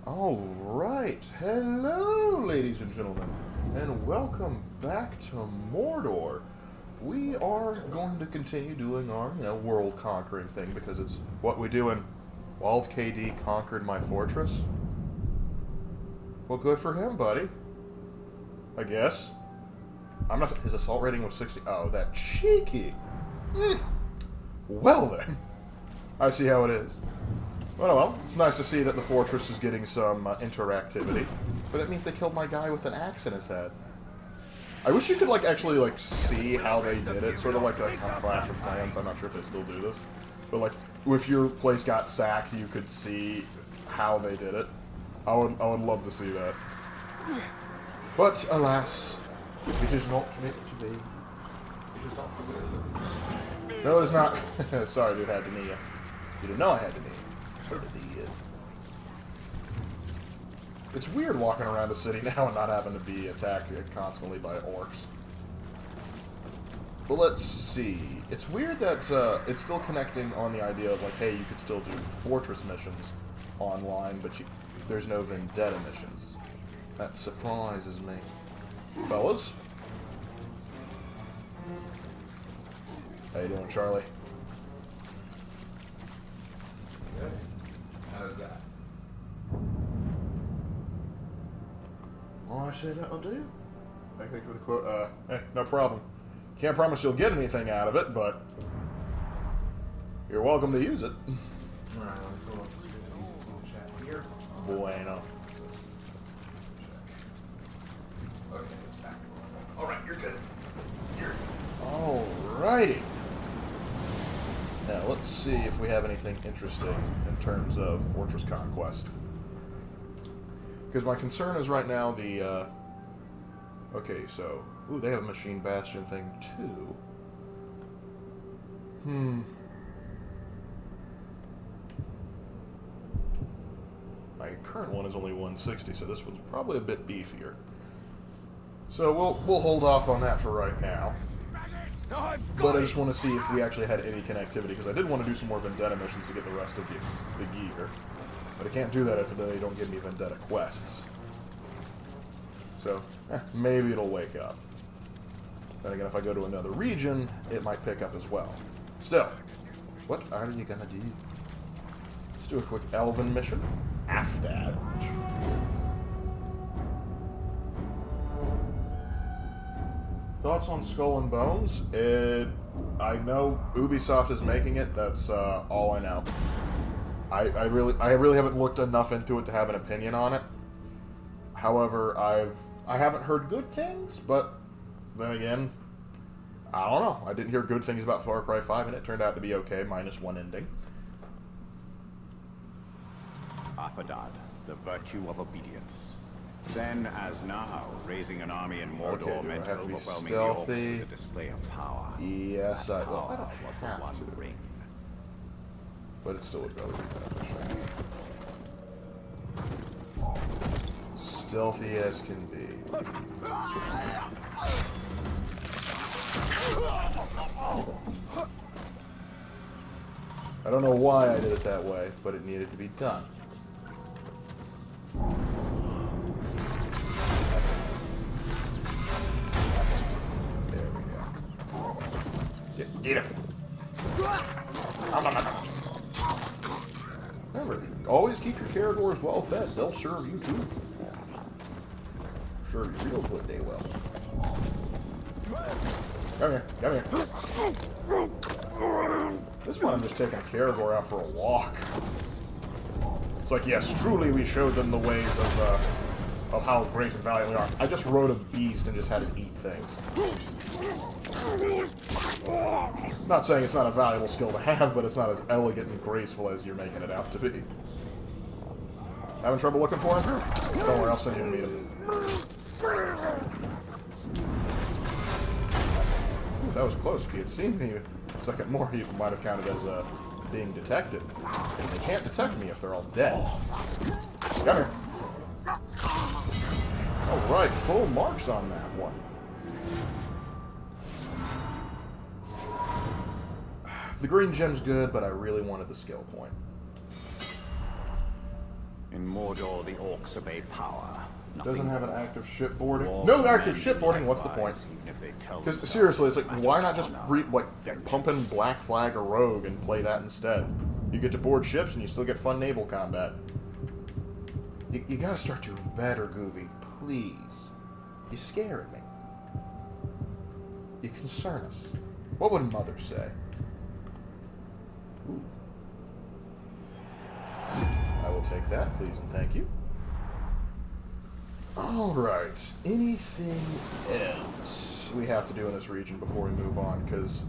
Alright, hello ladies and gentlemen, and welcome back to Mordor. We are going to continue doing our, world conquering thing, because it's what we do in Wald KD Conquered My Fortress. Well, good for him, buddy. I guess. I'm not. His assault rating was 60. Oh, that cheeky. Well then. I see how it is. Well, it's nice to see that the fortress is getting some interactivity. But that means they killed my guy with an axe in his head. I wish you could, actually, see how they did it. Sort of like a Clash of Clans. I'm not sure if they still do this. But, if your place got sacked, you could see how they did it. I would love to see that. But, alas, it is not meant to be. It is not to be. No, it's not. Sorry, dude, I had to knee you. You didn't know I had to knee you. It's weird walking around a city now and not having to be attacked constantly by orcs. But let's see. It's weird that it's still connecting on the idea of, hey, you could still do fortress missions online, but there's no vendetta missions. That surprises me. Fellas? How you doing, Charlie? Good. How's that? Well, I say that'll do. Thank you for the quote. Hey, no problem. Can't promise you'll get anything out of it, but you're welcome to use it. Alright, let's go up to chat here. Bueno. Okay, it's back. Alright, you're good. Alrighty. Now, let's see if we have anything interesting in terms of Fortress Conquest. Because my concern is right now the, okay, so... Ooh, they have a Machine Bastion thing, too. My current one is only 160, so this one's probably a bit beefier. So we'll hold off on that for right now. But I just want to see if we actually had any connectivity, because I did want to do some more Vendetta missions to get the rest of the gear. But I can't do that if they don't give me Vendetta quests. So, maybe it'll wake up. Then again, if I go to another region, it might pick up as well. Still, what are you gonna do? Let's do a quick Elven mission. Afdad. Thoughts on Skull and Bones? I know Ubisoft is making it. That's all I know. I really haven't looked enough into it to have an opinion on it. However, I haven't heard good things, but then again, I don't know. I didn't hear good things about Far Cry 5, and it turned out to be okay, minus one ending. Afadad, the virtue of obedience. Then, as now, raising an army in Mordor meant overwhelming the orcs with a display of power. Yes, that well, I power don't was the have one to. ring. But it still would rather be beneficial. Stealthy as can be. I don't know why I did it that way, but it needed to be done. There we go. Eat him! Remember, always keep your Caragors well fed. They'll serve you too. Serve you real good, they will. Come here, come here. This one I'm just taking a Caragor out for a walk. It's like, yes, truly we showed them the ways of how great and valiant we are. I just rode a beast and just had it eat things. Not saying it's not a valuable skill to have, but it's not as elegant and graceful as you're making it out to be. Having trouble looking for him? Don't worry, I'll send you to meet him. Ooh, that was close. If he had seen me a second more, he might have counted as being detected. And they can't detect me if they're all dead. Come here. Alright, full marks on that one. The green gem's good, but I really wanted the skill point. In Mordor, the orcs obey power. Doesn't have an active shipboarding. No active shipboarding. What's the point? Because seriously, it's like, why not just pump in Black Flag or Rogue and play that instead? You get to board ships and you still get fun naval combat. You gotta start doing better, Gooby. Please. You scaring me. You concern us. What would Mother say? Ooh. I will take that, please and thank you. Alright, anything else we have to do in this region before we move on? Because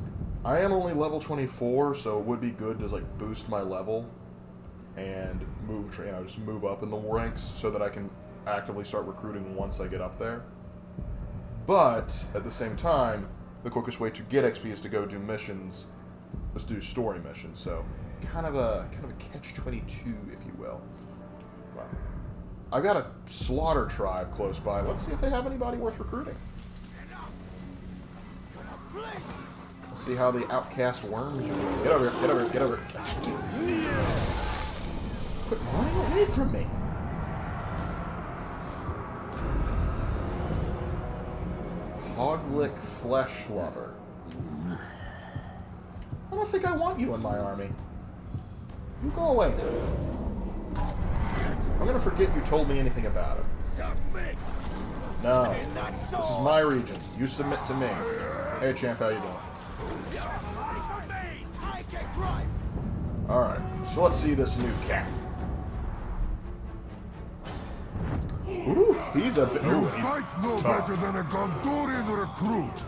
I am only level 24, so it would be good to like boost my level and move, just move up in the ranks so that I can actively start recruiting once I get up there. But at the same time, the quickest way to get XP is to go do missions. Let's do story missions. So kind of a catch-22, if you will. Wow. I've got a slaughter tribe close by. Let's see if they have anybody worth recruiting. Let's see how the outcast worms are doing. Get over here, get over here, get over here. Quit running away from me. Hoglick Flesh Lover. I don't think I want you in my army. You go away now. I'm gonna forget you told me anything about it. No. This is my region. You submit to me. Hey, champ, how you doing? Alright, so let's see this new cat. Ooh, he's a bit... You fight no better than a Gondorian recruit.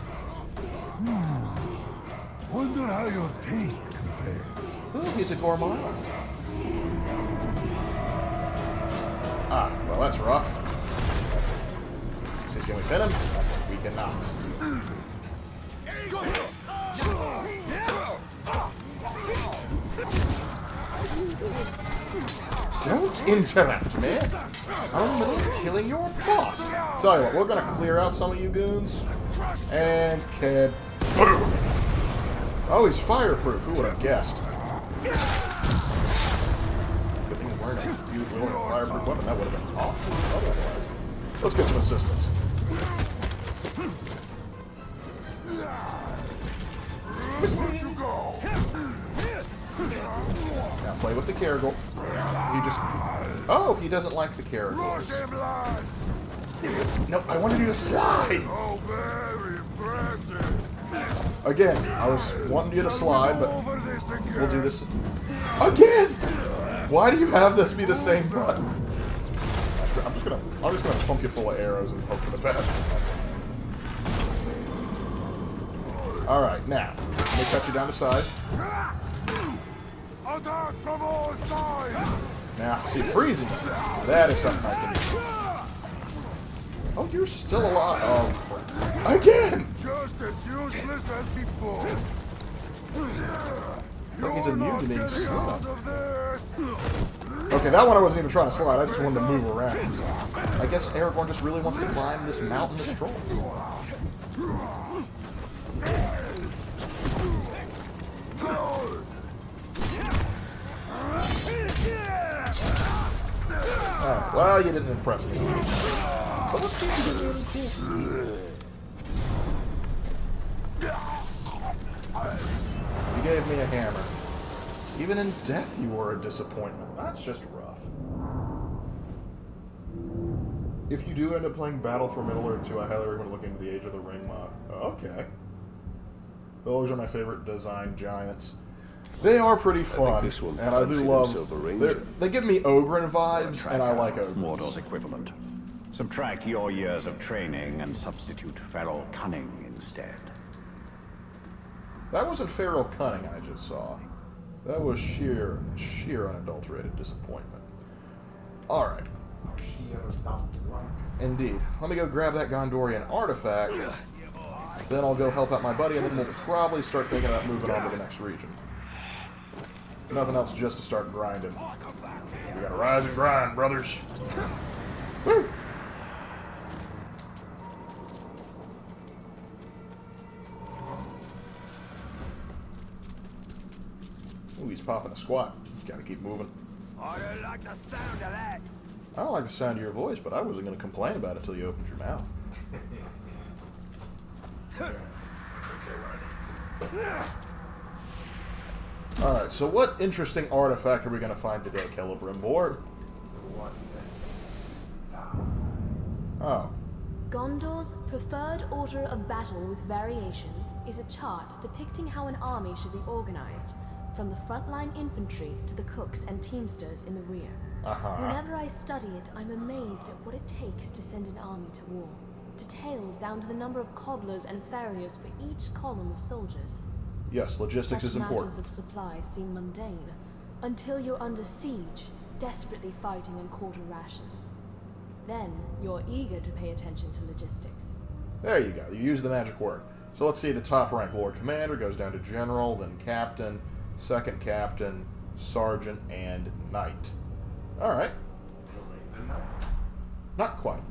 Wonder how your taste compares. Ooh, he's a gourmand. Ah, well, that's rough. See, can we fit him? We cannot. Don't interrupt me. I'm in the middle of killing your boss. Tell you what, we're gonna clear out some of you goons. And kid. Boom! Oh, he's fireproof. Who would have guessed? Good thing he's wearing a fireproof weapon. That would have been awful otherwise. Let's get some assistance. Now play with the Caragor. He just... Oh, he doesn't like the Caragors. No, I wanted you to slide. Oh, very impressive. Again, I was wanting you to slide, but we'll do this again. Why do you have this be the same button? I'm just gonna pump you full of arrows and hope for the best. All right, now let me cut you down to size. Attack from all sides. Now, see, freezing. That is something I can do. Oh, you're still alive. Oh, again! Just as useless as before. It's like he's immune to being slapped. Okay, that one I wasn't even trying to slide. I just wanted to move around. I guess Aragorn just really wants to climb this mountainous troll. Oh, well, you didn't impress me. But let's see if you did anything cool. You gave me a hammer. Even in death, you were a disappointment. That's just rough. If you do end up playing Battle for Middle-earth 2, I highly recommend looking into the Age of the Ring mod. Okay. Those are my favorite design giants. They are pretty fun, and I do love... They give me Ogren vibes, and I like Ogren. Mordor's equivalent. Subtract your years of training and substitute feral cunning instead. That wasn't feral cunning I just saw. That was sheer unadulterated disappointment. Alright. Indeed. Let me go grab that Gondorian artifact. Then I'll go help out my buddy, and then we'll probably start thinking about moving on to the next region. Nothing else, just to start grinding. We gotta rise and grind, brothers. Woo! Ooh, he's popping a squat. Gotta keep moving. I don't like the sound of that. I don't like the sound of your voice, but I wasn't going to complain about it until you opened your mouth. Alright, so what interesting artifact are we going to find today, Celebrimbor? Oh. Gondor's preferred order of battle with variations is a chart depicting how an army should be organized, from the frontline infantry to the cooks and teamsters in the rear. Whenever I study it, I'm amazed at what it takes to send an army to war. Details down to the number of cobblers and farriers for each column of soldiers. Yes, logistics is important. Matters of supply seem mundane, until you're under siege, desperately fighting on quarter rations. Then, you're eager to pay attention to logistics. There you go. You use the magic word. So let's see, the top rank Lord Commander goes down to General, then Captain, Second Captain, Sergeant, and Knight. Alright. Not quite.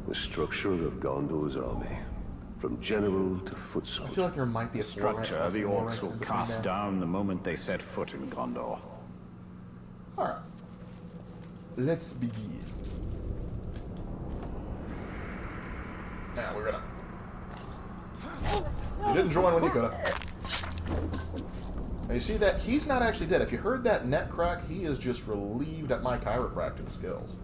The structure of Gondor's army, from general to foot I soldier. feel like there might be a Structure the orcs will cast down the moment they set foot in Gondor. Alright. Let's begin. Now we're gonna... You didn't join when you could've. Now you see that? He's not actually dead. If you heard that neck crack, he is just relieved at my chiropractic skills.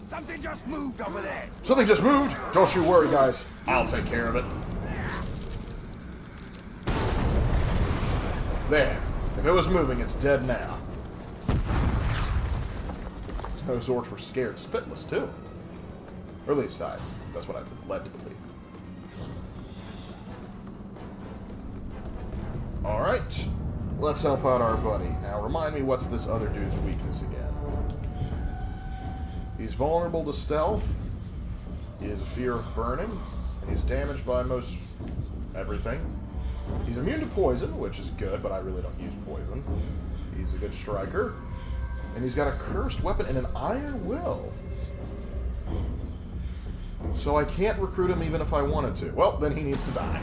Something just moved over there. Something just moved! Don't you worry, guys. I'll take care of it. There. If it was moving, it's dead now. Those orcs were scared spitless, too. Or at least that's what I've been led to believe. Alright. Let's help out our buddy. Now, remind me what's this other dude's weakness again. He's vulnerable to stealth. He has a fear of burning. And he's damaged by most everything. He's immune to poison, which is good, but I really don't use poison. He's a good striker. And he's got a cursed weapon and an iron will. So I can't recruit him even if I wanted to. Well, then he needs to die.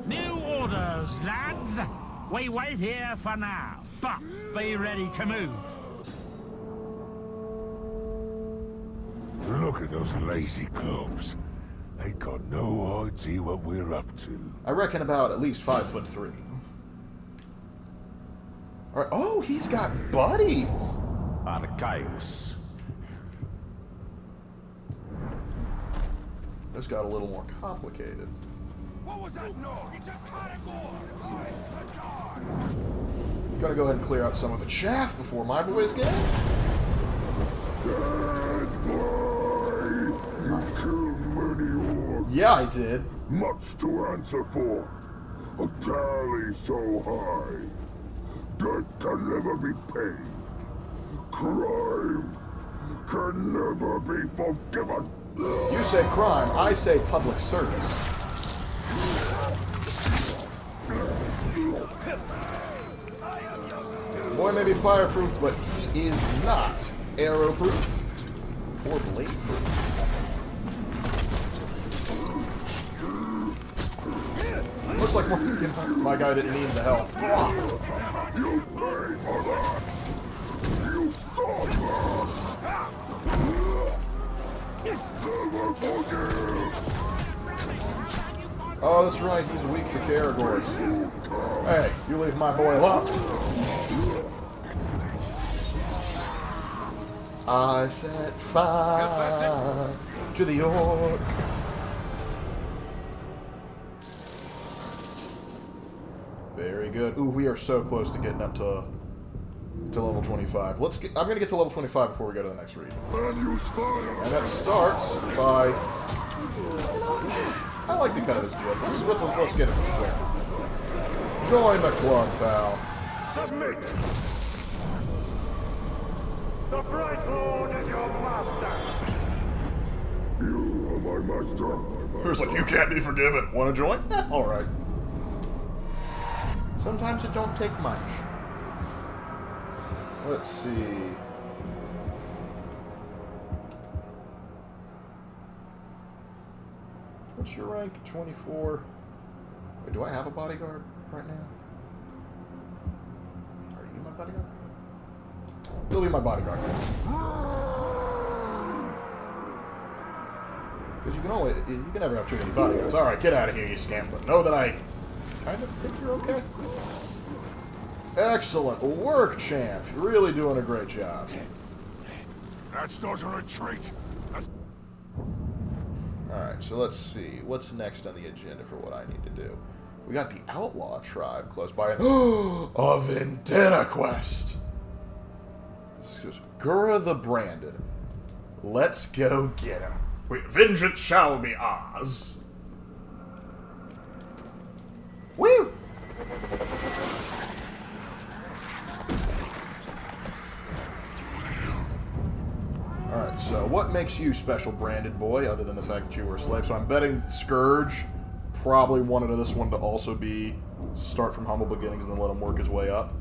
New orders, lads. We wait here for now, but be ready to move. Look at those lazy clubs. Ain't got no idea what we're up to. I reckon about at least 5'3". Alright, oh, he's got buddies! Archaeus. This got a little more complicated. What was that noise? It's a caragor. Gotta go ahead and clear out some of the chaff before my boys get in. Bad boy! You killed many orcs. Yeah, I did. Much to answer for. A tally so high. Debt can never be paid. Crime can never be forgiven. You say crime, I say public service. Boy may be fireproof, but he is not arrowproof or blade-proof. Looks like my guy didn't need the help. You pay for that. You stop that. Never forgive. Oh, that's right, he's weak to Caragors. Hey, you leave my boy alone. I set fire to the orc. Very good. Ooh, we are so close to getting up to level 25. I'm gonna get to level 25 before we go to the next region. And fire. And that starts by... I like the cut of his jib. Let's get it clear. Join the club, pal. Submit. The Bright Lord is your master. You are my master. Who's like, you can't be forgiven. Want to join? Alright. Sometimes it don't take much. Let's see. What's your rank? 24. Wait, do I have a bodyguard right now? Are you my bodyguard? You'll be my bodyguard. Because you can never have too many bodyguards. Alright, get out of here, you scamp. But know that I kind of think you're okay. Excellent work, champ. You're really doing a great job. That's not a retreat. Alright, so let's see. What's next on the agenda for what I need to do? We got the Outlaw Tribe close by. A Vendetta quest! This is Gura the Branded. Let's go get him. Vengeance shall be ours. Woo! Alright, so what makes you special, Branded Boy, other than the fact that you were a slave? So I'm betting Scourge probably wanted this one to also be start from humble beginnings and then let him work his way up.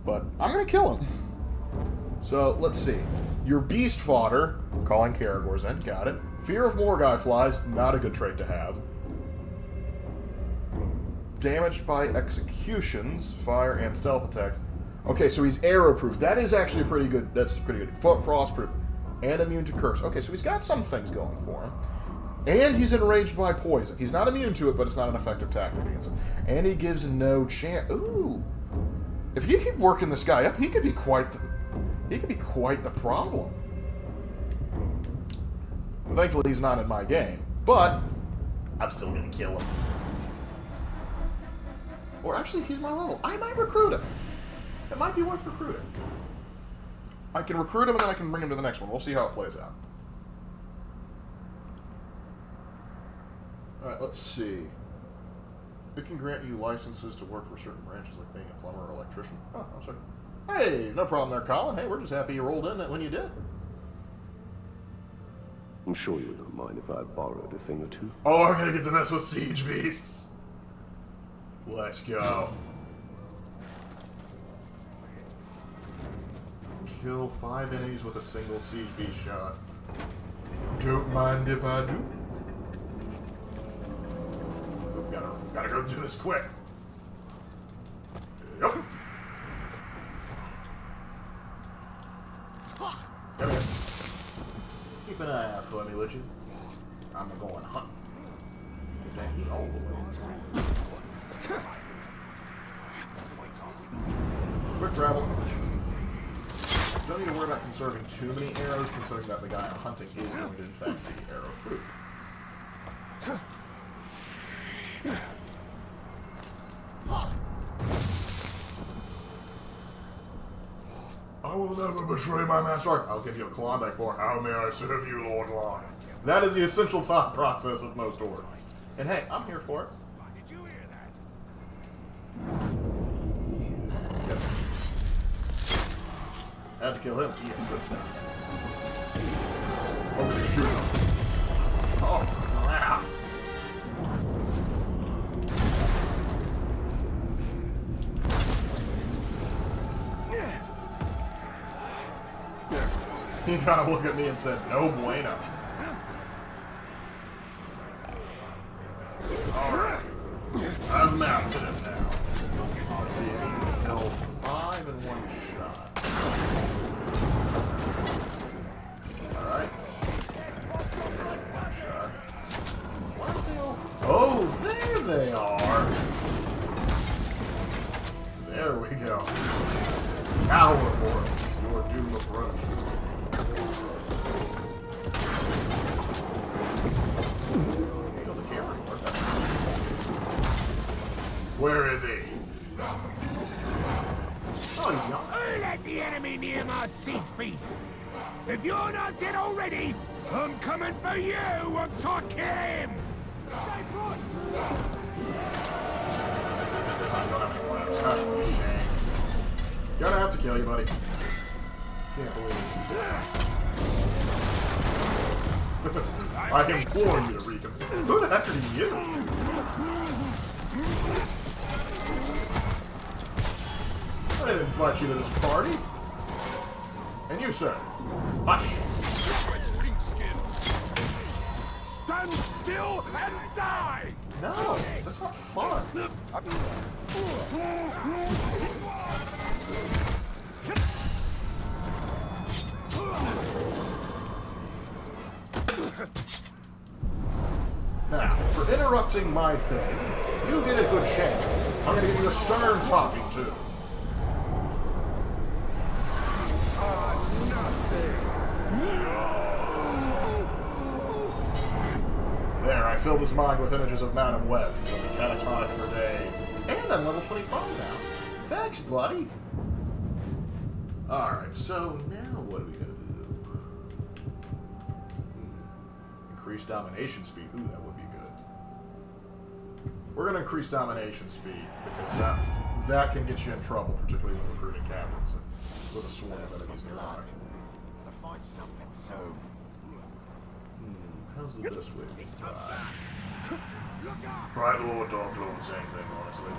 But I'm going to kill him. So, let's see. Your beast fodder, calling Caragors in, got it. Fear of Morgai flies, not a good trait to have. Damaged by executions, fire, and stealth attacks. Okay, so he's arrow-proof. That is actually pretty good. That's pretty good. Frost-proof. And immune to curse. Okay, so he's got some things going for him. And he's enraged by poison. He's not immune to it, but it's not an effective tactic against him. And he gives no chance. Ooh. If you keep working this guy up, he could be quite the problem. Thankfully, he's not in my game. But I'm still going to kill him. Or actually, he's my level. I might recruit him. It might be worth recruiting. I can recruit him and then I can bring him to the next one. We'll see how it plays out. Alright, let's see. It can grant you licenses to work for certain branches, like being a plumber or electrician. Oh, I'm sorry. Hey, no problem there, Colin. Hey, we're just happy you rolled in when you did. I'm sure you don't mind if I borrowed a thing or two. Oh, I'm gonna get to mess with siege beasts. Let's go. Kill 5 enemies with a single siege beast shot. Don't mind if I do. Gotta go do this quick. Yep. Come here. Keep an eye out for me, would you? I'm going hunting. Dang, he all the way. Quick travel. Don't need to worry about conserving too many arrows, considering that the guy I'm hunting is going to, in fact, be arrow-proof. I will never betray my master. I'll give you a Klondike bar. How may I serve you, Lord Lark? That is the essential thought process of most orcs. And hey, I'm here for it. Did you hear that? Had to kill him. Yeah, good stuff. Oh, shoot. Oh, crap. He kind of looked at me and said, no bueno. Alright. I've mounted him now. Let's see, I need to kill 5 in one shot. Alright. One shot. Where are they all? Oh, there they are! There we go. Coward world. Your doom approaches. Where is he? Oh, he's young. Who let the enemy near my siege beast? If you're not dead already, I'm coming for you once I kill him! Stay put! Oh, shame. Gonna have to kill you, buddy. Can't believe it. I implore you to reconsider. Who the heck are you? I didn't invite you to this party. And you, sir. Hush. Stand still! still and die! No, that's not fun. Now, for interrupting my thing, you get a good chance. I'm gonna give you a stern talking to. There, I filled his mind with images of Madame Web. He'll be catatonic for days. And I'm level 25 now. Thanks, buddy. Alright, so now what are we gonna do? Increase domination speed. Ooh, that would be good. We're gonna increase domination speed, because that can get you in trouble, particularly when recruiting captains and with a swarm of enemies nearby. I find something so... How's the best way to try? Bright Lord, Dark Lord, same thing, honestly.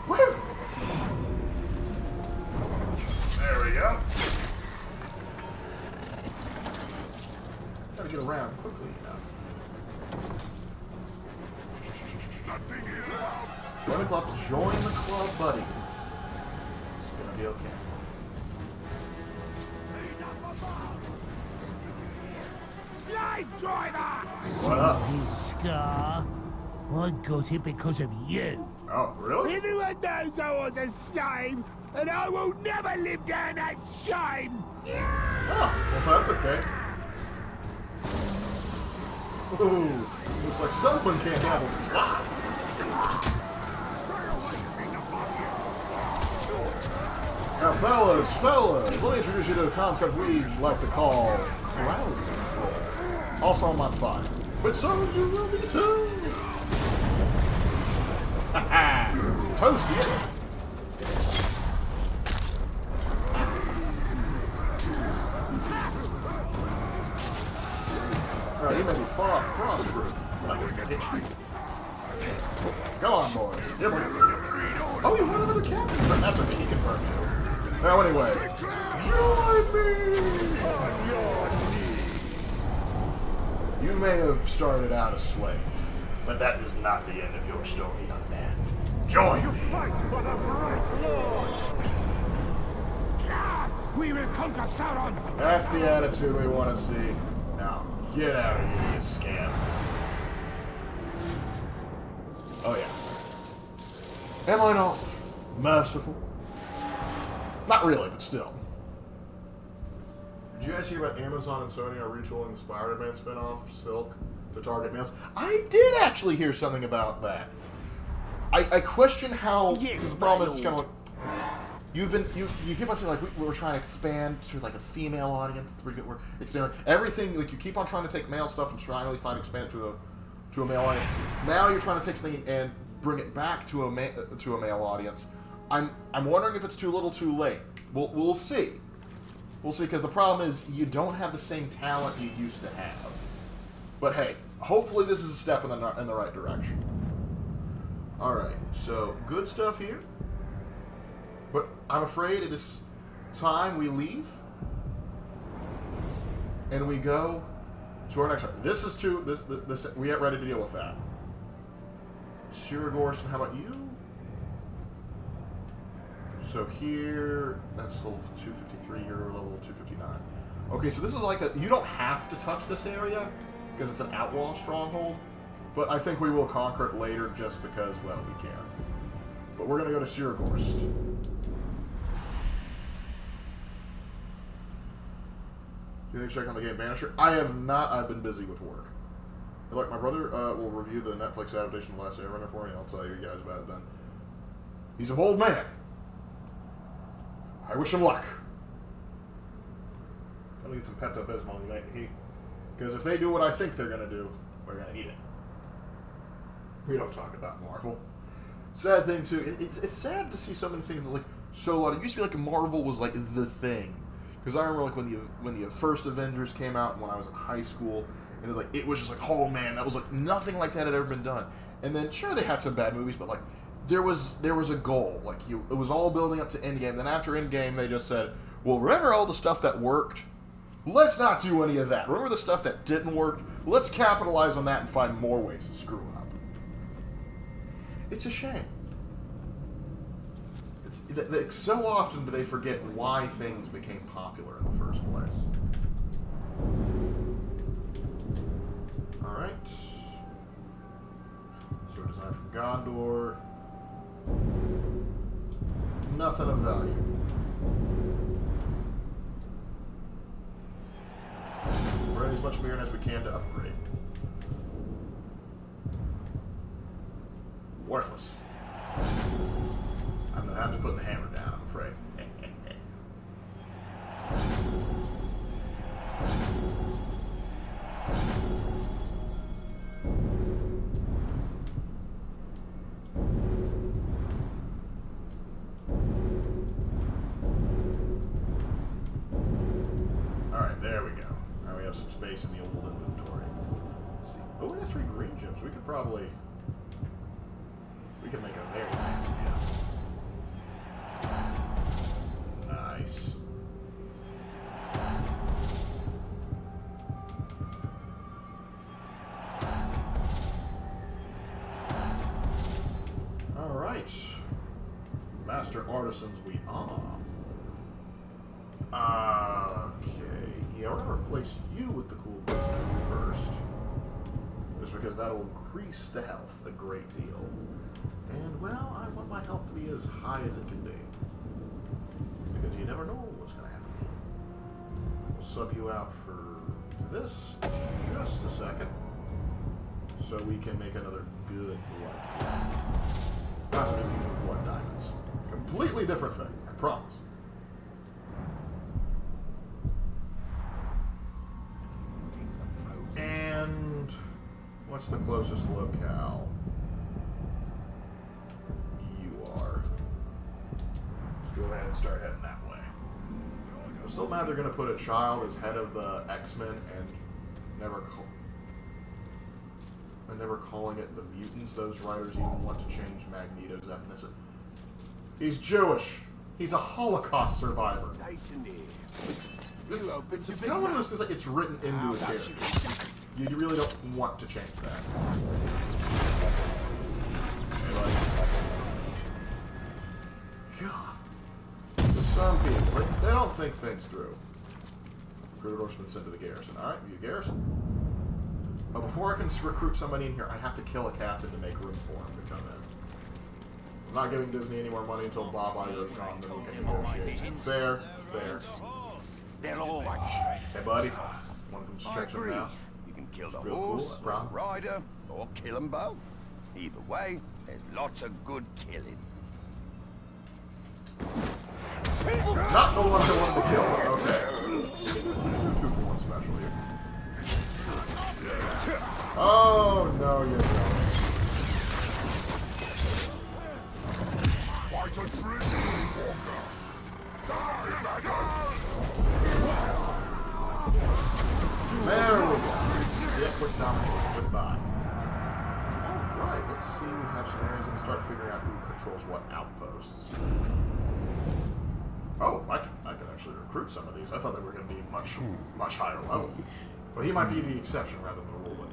Woo! There we go. Gotta get around quickly now. Join the club, buddy. It's gonna be okay. Slave driver! What up? His scar? I got it because of you. Oh, really? Everyone knows I was a slave, and I will never live down that shame! Oh, well, that's okay. Ooh, looks like someone can't handle some fire. Now, fellas, let me introduce you to a concept we like to call crowd control. Also, I'm on fire. But so you will be too! Haha! Toasty it! Alright, you may be frostproof, but I guess I hit you. Come on, boys. Here we go. Oh, you want another captain? But that's okay, he can burn too. Now, anyway, join me! On your knees. You may have started out a slave, but that is not the end of your story, young man. Join me! Fight for the Bright Lord! We will conquer Sauron! That's the attitude we want to see. Now, get out of here, you scam. Oh, yeah. Am I not merciful? Not really, but still. Did you guys hear about Amazon and Sony are retooling the Spider-Man spin-off, Silk, to target males? I did actually hear something about that. I question how, because the problem is kind of like, you keep on saying, like, we're trying to expand to, like, a female audience, we're expanding, everything, like, you keep on trying to take male stuff and try and really expand it to a male audience. Now you're trying to take something and bring it back to a male audience. I'm wondering if it's too little, too late. We'll see. We'll see, because the problem is you don't have the same talent you used to have. But hey, hopefully this is a step in the right direction. All right, so good stuff here. But I'm afraid it is time we leave and we go to our next one. This is this we get ready to deal with that. Siragorson, how about you? So here, that's level 253, you're level 259. Okay, so this is like you don't have to touch this area, because it's an outlaw stronghold, but I think we will conquer it later just because, well, we can. But we're going to go to Siragorst. You need to check on the game Banisher? I have not, I've been busy with work. Like, my brother will review the Netflix adaptation of The Last Airbender for me, and I'll tell you guys about it then. He's a bold man. I wish him luck. I'm gonna get some Pepto-Bismol tonight, because if they do what I think they're gonna do, we're gonna eat it. We don't talk about Marvel. Sad thing too. It's sad to see so many things that, like, so a lot. It used to be like Marvel was like the thing, because I remember like when the first Avengers came out when I was in high school, and it was just like, oh man, that was like nothing like that had ever been done. And then sure they had some bad movies, but like there was a goal. Like it was all building up to Endgame. Then after Endgame, they just said, well, remember all the stuff that worked? Let's not do any of that. Remember the stuff that didn't work? Let's capitalize on that and find more ways to screw up. It's a shame. So often do they forget why things became popular in the first place. Alright. Sword design from Gondor. Nothing of value. We're as much Mirren as we can to upgrade. Worthless. I'm gonna have to put the hammer down, I'm afraid. Alright, there we go. Now we have some space in the old inventory. Let's see. Oh, we got 3 green gems. We could probably... We can make a very fancy gem. Nice. Alright. Master artisans we are. Okay. Yeah, we're gonna replace you with the cool gem first. Just because that'll increase the health a great deal. And, well, I want my health to be as high as it can be. Because you never know what's going to happen. We'll sub you out for this just a second. So we can make another good blood. Not to confuse with blood diamonds. Completely different thing, I promise. And what's the closest locale? Go ahead and start heading that way. I'm still mad they're going to put a child as head of the X-Men and never calling it the mutants. Those writers even want to change Magneto's ethnicity. He's Jewish. He's a Holocaust survivor. It's kind of one of those things like it's written into his character. You really don't want to change that. God. Some people, they don't think things through. Recruit horseman sent to the garrison. Alright, you garrison. But before I can recruit somebody in here, I have to kill a captain to make room for him to come in. I'm not giving Disney any more money until Bob Iger's gone, then we can negotiate. Fair, fair. Hey, buddy. Want to come stretch him now? You can kill the real horse, cool, or the rider, or kill them both. Either way, there's lots of good killing. Not the ones I wanted to kill. Okay. 2 for 1 special here. Oh, no, you don't. There we go. Yeah, quick domination. Goodbye. Alright, let's see. We have some areas and start figuring out who controls what outposts. Oh, I can actually recruit some of these. I thought they were going to be much higher level. But he might be the exception rather than the rule.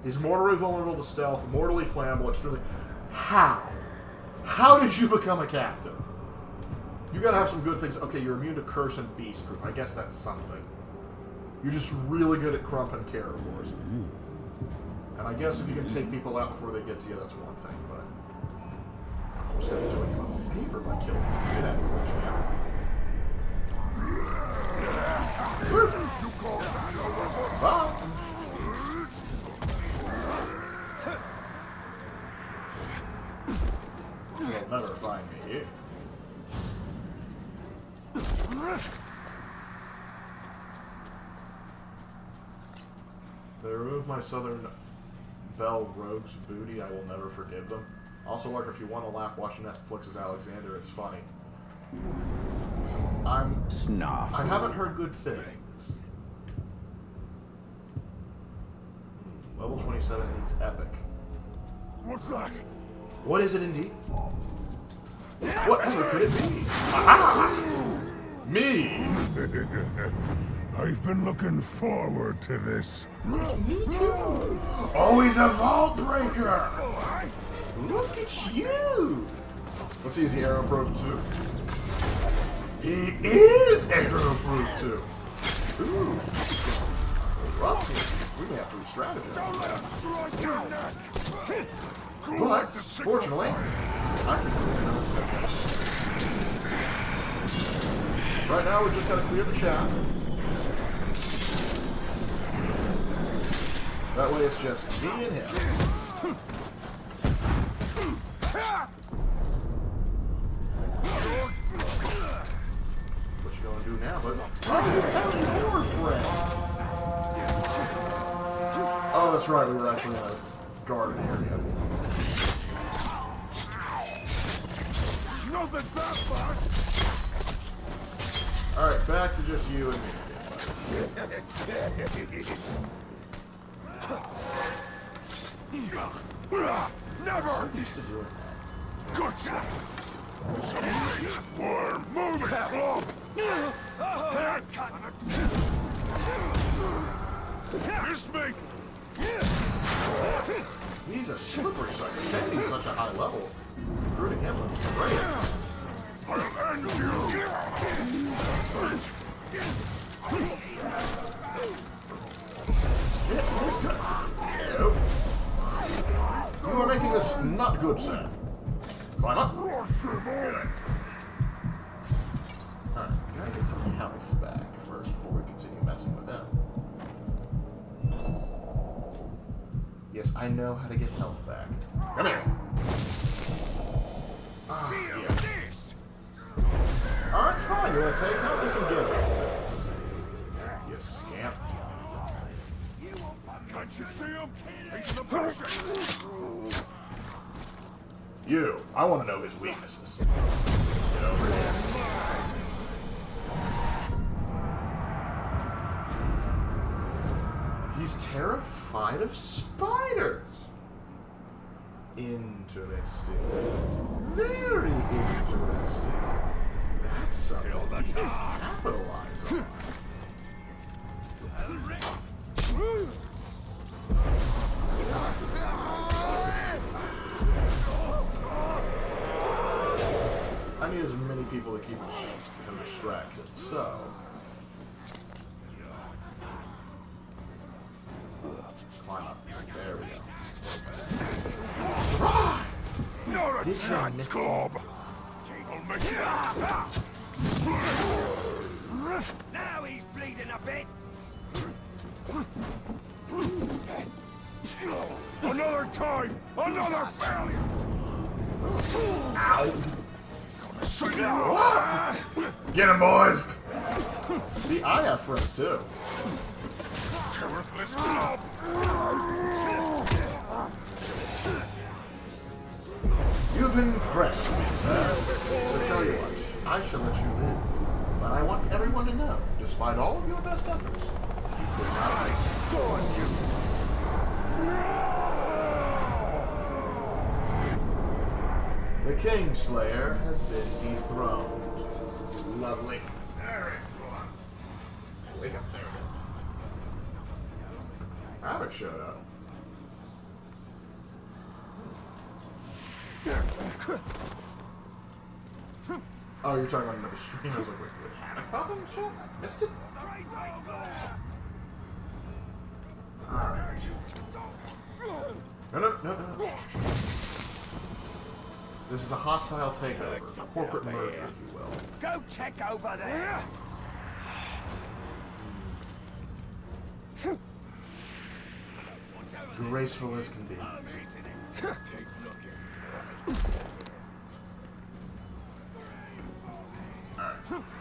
He's mortally vulnerable to stealth, mortally flammable, extremely... How? How did you become a captain? You gotta have some good things. Okay, you're immune to curse and beast proof. I guess that's something. You're just really good at crumping carnivores. And I guess if you can take people out before they get to you, that's one thing, but... I'm just gonna be doing him a favor by killing him. Get out of here, champ. Bye. You'll never find me here. They remove my Southern Belle Rogue's booty, I will never forgive them. Also, Lark, if you want to laugh watching Netflix's Alexander, it's funny. I haven't heard good things. Level 27 needs epic. What's that? What is it indeed? Whatever could it be? Aha! Me! I've been looking forward to this. Me too. Always a vault breaker. Look at you. Let's see, is he arrow-proof too? He is arrow-proof too. Ooh. Rough here. We may have to re-strategize. But, fortunately, I can do it. Right now, we're just going to clear the chat. That way, it's just me and him. What you gonna do now, but more friends. Oh, that's right. We were actually in a guarded area. Nothing's that fast. All right, back to just you and me. Never. Used to do it. Gotcha. More moving, club. Missed me. He's a slippery sucker. Shame he's such a high level. Recruiting him would be great. I'll end you. Yeah, he's good. Nope. You are making this not good, sir. Climb up. Good. Alright, gotta get some health back first before we continue messing with them. Yes, I know how to get health back. Come here. Ah, yeah. Alright, fine. You wanna take health? You can get it. You scamp. Can't you see him? He's the person. You. I want to know his weaknesses. Get over here. He's terrified of spiders. Interesting. Very interesting. That's something we can capitalize on. I need as many people to keep him distracted, so... Climb up. There we go. Not a chance, Cobb. I'll make it. Now he's bleeding a bit. Another time! Another failure! Ow! Get him, boys! See, I have friends too. Worthless club! You've impressed me, sir. So tell you what, I shall let you live. But I want everyone to know, despite all of your best efforts, you could not go on you. The Kingslayer has been dethroned. Lovely. There it goes. Wake up there. Havoc showed up. Oh, you're talking about another stream. I was like, wait, would Havoc pop in the chat? I missed it? Alright. No. This is a hostile takeover. A corporate merger, if you will. Go check over there. Graceful as can be. Alright,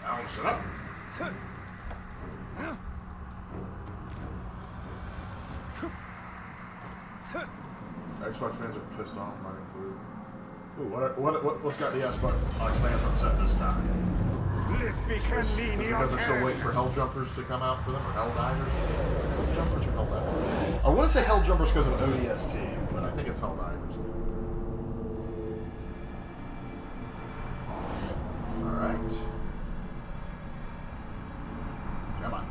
I'll shut up. Xbox fans are pissed off, might include. Ooh, what's got the Xbox fans upset this time? Is because they're still waiting for Hell Jumpers to come out for them, or Hell Divers? Hell Jumpers or Hell Divers? I want to say Hell Jumpers because of ODST, but I think it's Hell Divers. Alright. Come on.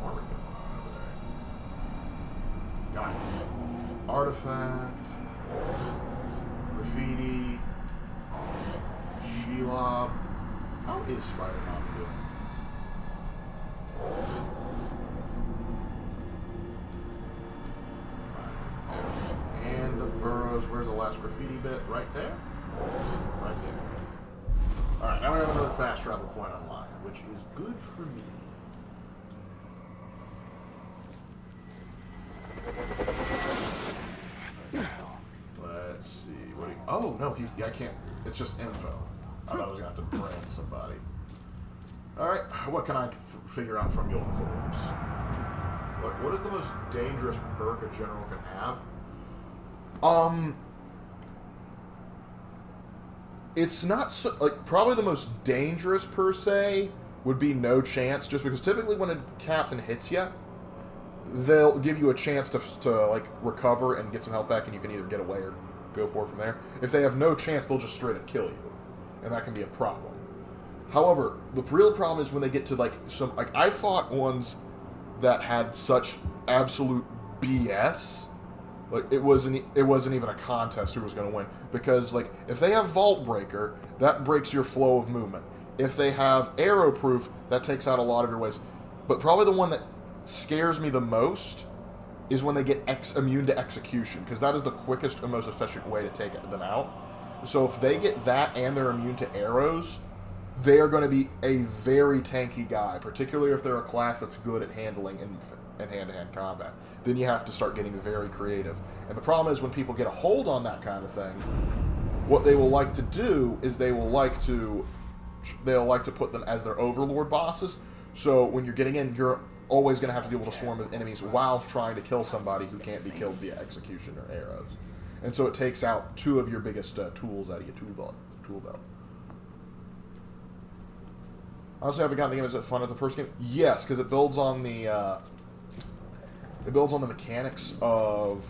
armory going on over there? Got it. Artifact. Graffiti. Shelob. How is Spider-Man doing? And the burrows. Where's the last graffiti bit? Right there? Right there. Alright, now we have another fast travel point unlocked, which is good for me. Let's see. What do you, oh, no, I can't. It's just info. I thought I was going to have to brand somebody. Alright, what can I figure out from your corpse? Look, what is the most dangerous perk a general can have? It's not so, like, probably the most dangerous per se would be no chance, just because typically when a captain hits you, they'll give you a chance to like recover and get some health back, and you can either get away or go for it from there. If they have no chance, they'll just straight up kill you, and that can be a problem. However, the real problem is when they get to like some, like, I fought ones that had such absolute BS. Like, it wasn't even a contest who was going to win, because like if they have Vault Breaker, that breaks your flow of movement. If they have Arrow Proof, that takes out a lot of your ways. But probably the one that scares me the most is when they get immune to execution, because that is the quickest and most efficient way to take them out. So if they get that and they're immune to arrows, they are going to be a very tanky guy, particularly if they're a class that's good at handling in hand-to-hand combat. Then you have to start getting very creative. And the problem is when people get a hold on that kind of thing, what they will like to do is they'll like to put them as their overlord bosses. So when you're getting in, you're always going to have to deal with a swarm of enemies while trying to kill somebody who can't be killed via execution or arrows. And so it takes out two of your biggest tools out of your tool belt. Honestly, I haven't gotten the game as fun as the first game. Yes, because it builds on the mechanics of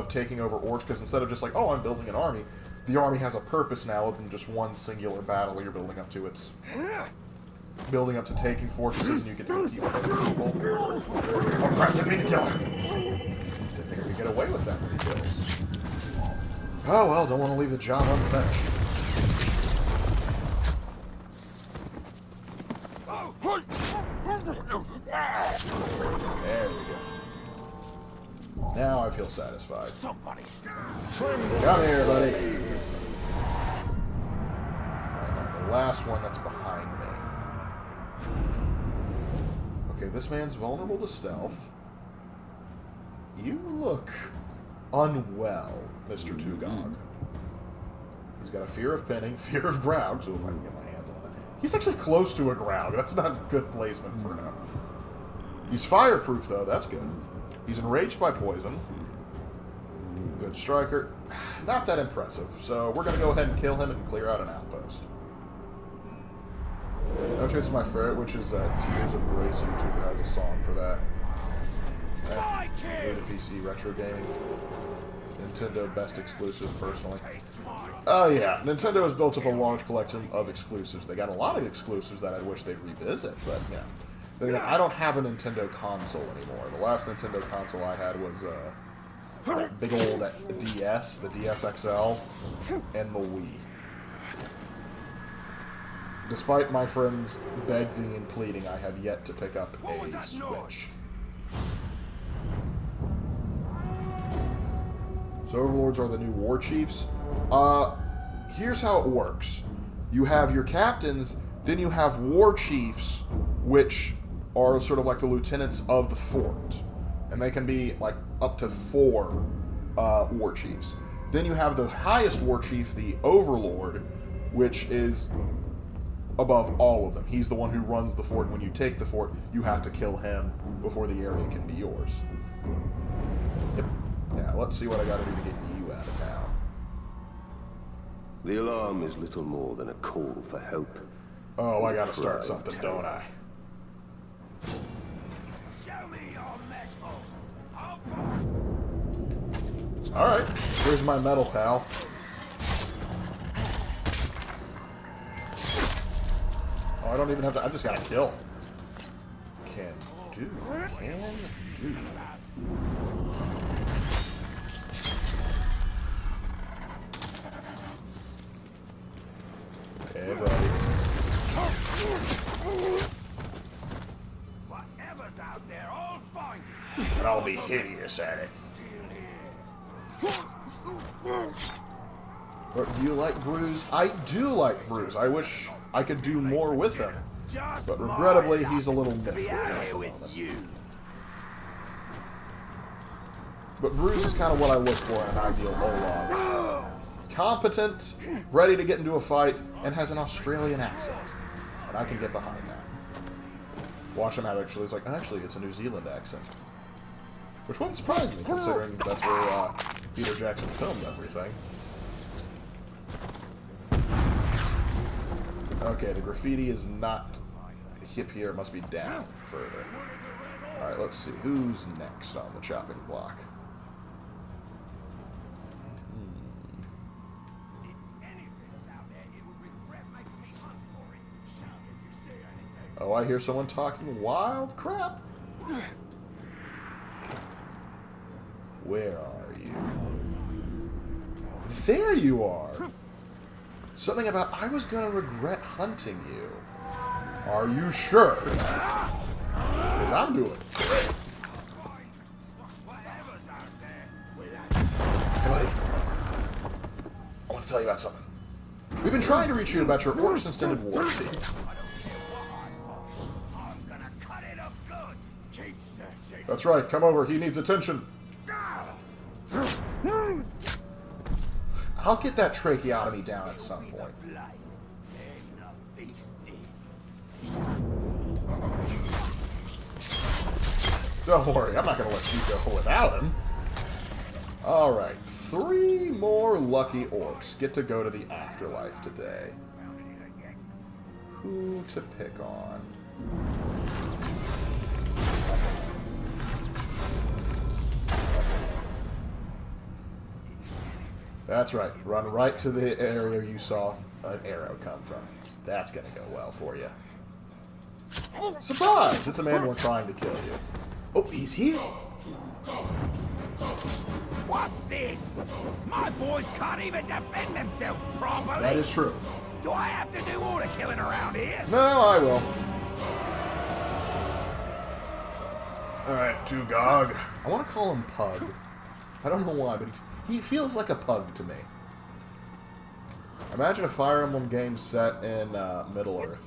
taking over orcs. Because instead of just like, oh, I'm building an army, the army has a purpose now other than just one singular battle you're building up to. It's building up to taking fortresses, and you get to compete with other people. Oh crap! Didn't mean to kill him. Didn't think I could get away with that many kills. Oh well, don't want to leave the job unfinished. There we go. Now I feel satisfied. Somebody Come here, buddy. The last one that's behind me. Okay, this man's vulnerable to stealth. You look unwell, Mr. Tugog. He's got a fear of pinning, fear of ground, so if I can get my hands on it. He's actually close to a ground. That's not good placement for him. He's fireproof, though. That's good. He's enraged by poison. Good striker. Not that impressive. So we're going to go ahead and kill him and clear out an outpost. Actually, it's my favorite, which is Tears of Grace. YouTube has a song for that. Good PC retro gaming. Nintendo best exclusive, personally. Oh yeah, Nintendo has built up a large collection of exclusives. They got a lot of exclusives that I wish they'd revisit, but yeah. But again, I don't have a Nintendo console anymore. The last Nintendo console I had was that big old DS, the DS XL, and the Wii. Despite my friends begging and pleading, I have yet to pick up a Switch. So Overlords are the new war chiefs. Here's how it works. You have your captains, then you have war chiefs, which are sort of like the lieutenants of the fort. And they can be like up to 4 war chiefs. Then you have the highest war chief, the Overlord, which is above all of them. He's the one who runs the fort. When you take the fort, you have to kill him before the area can be yours. Yep. Yeah, let's see what I gotta do to get you out of town. The alarm is little more than a call for help. Oh, I gotta start something, don't I? Show me your metal. Alright, here's my metal pal. Oh, I don't even have to, I just gotta kill. can do. Hey, buddy. Whatever's out there, I'll find it. And I'll be hideous at it. But do you like Bruise? I do like Bruise. I wish I could do more with him. But regrettably, he's a little miffed. But Bruise is kind of what I look for in an ideal Olog. Competent, ready to get into a fight, and has an Australian accent. And I can get behind that. Watch him out, actually. It's like, actually, it's a New Zealand accent. Which wouldn't surprise me, considering that's where Peter Jackson filmed everything. Okay, the graffiti is not hip here. It must be down further. Alright, let's see. Who's next on the chopping block? Oh, I hear someone talking wild crap. Where are you? There you are! Something about, I was gonna regret hunting you. Are you sure? Because I'm doing great. Hey, buddy. I want to tell you about something. We've been trying to reach you about your Orcs Extended War team. That's right, come over, he needs attention. I'll get that tracheotomy down at some point. Don't worry, I'm not going to let you go without him. Alright, 3 more lucky orcs get to go to the afterlife today. Who to pick on? That's right. Run right to the area you saw an arrow come from. That's gonna go well for you. Surprise! It's a man we're trying to kill you. Oh, he's here. What's this? My boys can't even defend themselves properly. That is true. Do I have to do all the killing around here? No, I will. Alright, Tugog. I want to call him Pug. I don't know why, but he feels like a pug to me. Imagine a Fire Emblem game set in Middle-earth.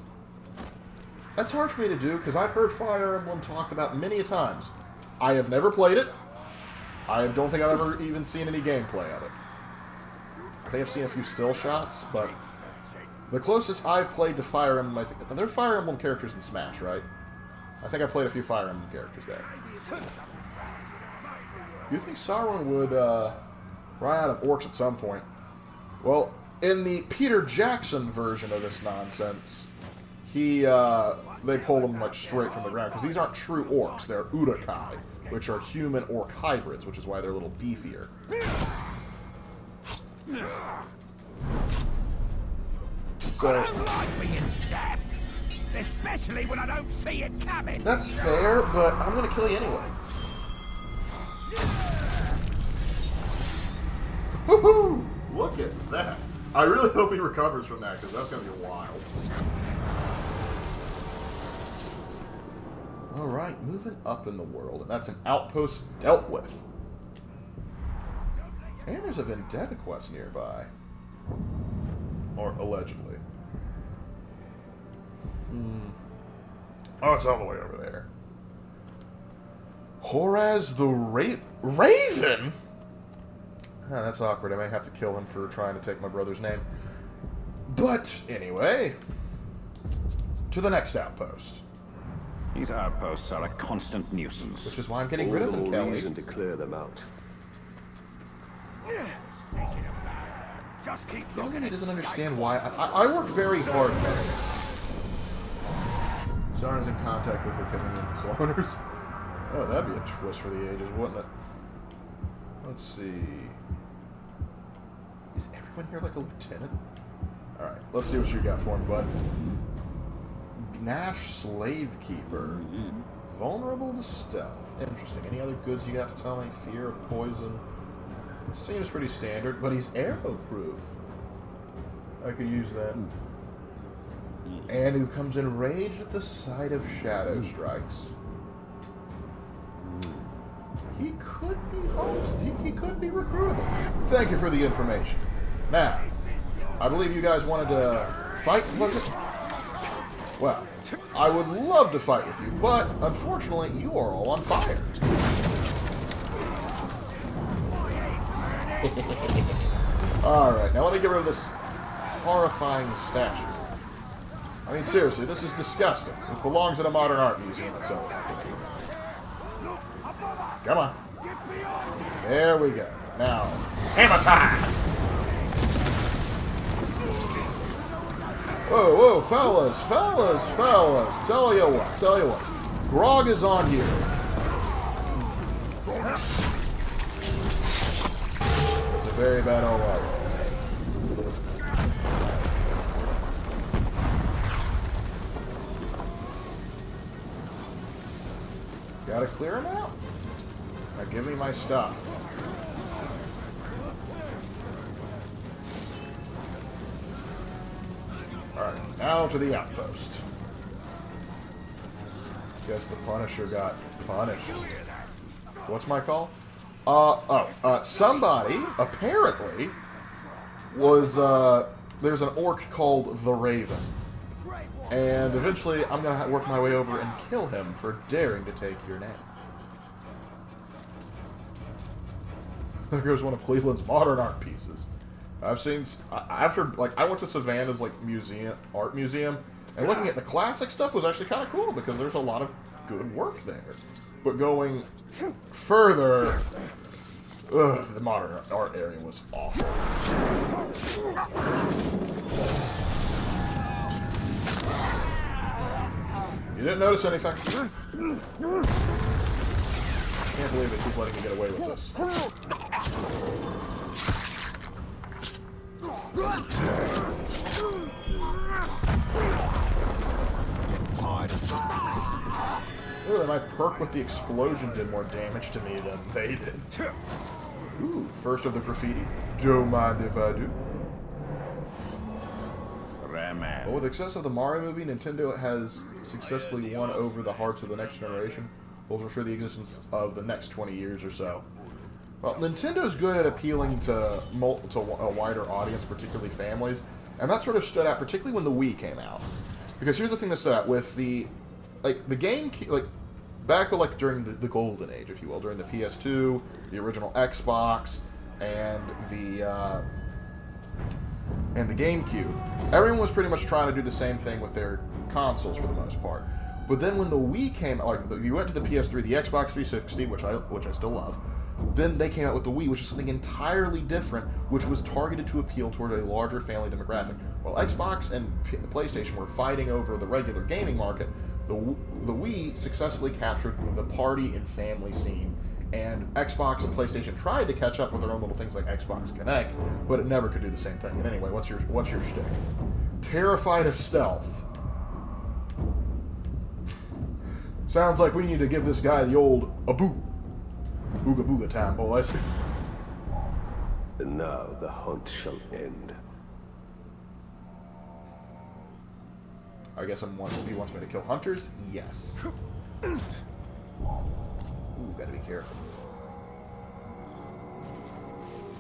That's hard for me to do, because I've heard Fire Emblem talked about many times. I have never played it. I don't think I've ever even seen any gameplay of it. I think I've seen a few still shots, but the closest I've played to Fire Emblem, there are Fire Emblem characters in Smash, right? I think I played a few Fire Emblem characters there. You think Sauron would run out of orcs at some point? Well, in the Peter Jackson version of this nonsense, they pulled him like straight from the ground, because these aren't true orcs, they're Urukai, which are human-orc hybrids, which is why they're a little beefier. So, I don't like being stabbed, especially when I don't see it coming. That's fair, but I'm gonna kill you anyway. Woohoo! Look at that. I really hope he recovers from that, because that's gonna be wild. Alright, moving up in the world, and that's an outpost dealt with. And there's a vendetta quest nearby. Or allegedly. Oh, it's all the way over there. Horaz the Raven? Ah, that's awkward. I may have to kill him for trying to take my brother's name. But, anyway. To the next outpost. These outposts are a constant nuisance. Which is why I'm getting rid of them, Kelly. Reason to clear them out. Just keep He looking. doesn't understand why. I work very hard, man. Sauron's in contact with the Kivinian cloners. Oh, that'd be a twist for the ages, wouldn't it? Let's see. Is everyone here like a lieutenant? Alright, let's see what you got for him, bud. Gnash Slave Keeper. vulnerable to stealth. Interesting. Any other goods you got to tell me? Fear of poison. Seems pretty standard, but he's arrow-proof. I could use that. And who comes enraged at the sight of shadow strikes. He could be he could be recruitable. Thank you for the information. Now, I believe you guys wanted to fight, was it? Well, I would love to fight with you, but unfortunately, you are all on fire. Alright, now let me get rid of this horrifying statue. I mean, seriously, this is disgusting. It belongs in a modern art museum itself. Come on. There we go. Now, hammer time! Whoa, whoa, fellas. Tell you what. Grog is on here. It's a very bad old roll. Gotta clear him out. Now give me my stuff. Alright, now to the outpost. Guess the Punisher got punished. What's my call? Somebody, apparently, was, there's an orc called the Raven. And eventually, I'm going to work my way over and kill him for daring to take your name. There goes one of Cleveland's modern art pieces. I've seen, after, like, I went to Savannah's, like, art museum, and looking at the classic stuff was actually kind of cool, because there's a lot of good work there. But going further, the modern art area was awful. You didn't notice anything? I can't believe they keep letting me get away with this. Ooh, my perk with the explosion did more damage to me than they did. Ooh, first of the graffiti. Don't mind if I do. Well, with the success of the Mario movie, Nintendo has successfully won over the hearts of the next generation, which will ensure the existence of the next 20 years or so. Well, Nintendo's good at appealing to a wider audience, particularly families, and that sort of stood out, particularly when the Wii came out. Because here's the thing that stood out with the game, back during the golden age, if you will, during the PS2, the original Xbox, and the GameCube. Everyone was pretty much trying to do the same thing with their consoles for the most part. But then when the Wii came out, you went to the PS3, the Xbox 360, which I still love. Then they came out with the Wii, which is something entirely different, which was targeted to appeal toward a larger family demographic. While Xbox and PlayStation were fighting over the regular gaming market, the Wii successfully captured the party and family scene. And Xbox and PlayStation tried to catch up with their own little things like Xbox Connect, but it never could do the same thing. And anyway, what's your shtick? Terrified of stealth. Sounds like we need to give this guy the old Abu. Booga booga time, boys. And now the hunt shall end. I guess he wants me to kill hunters? Yes. Ooh, gotta be careful.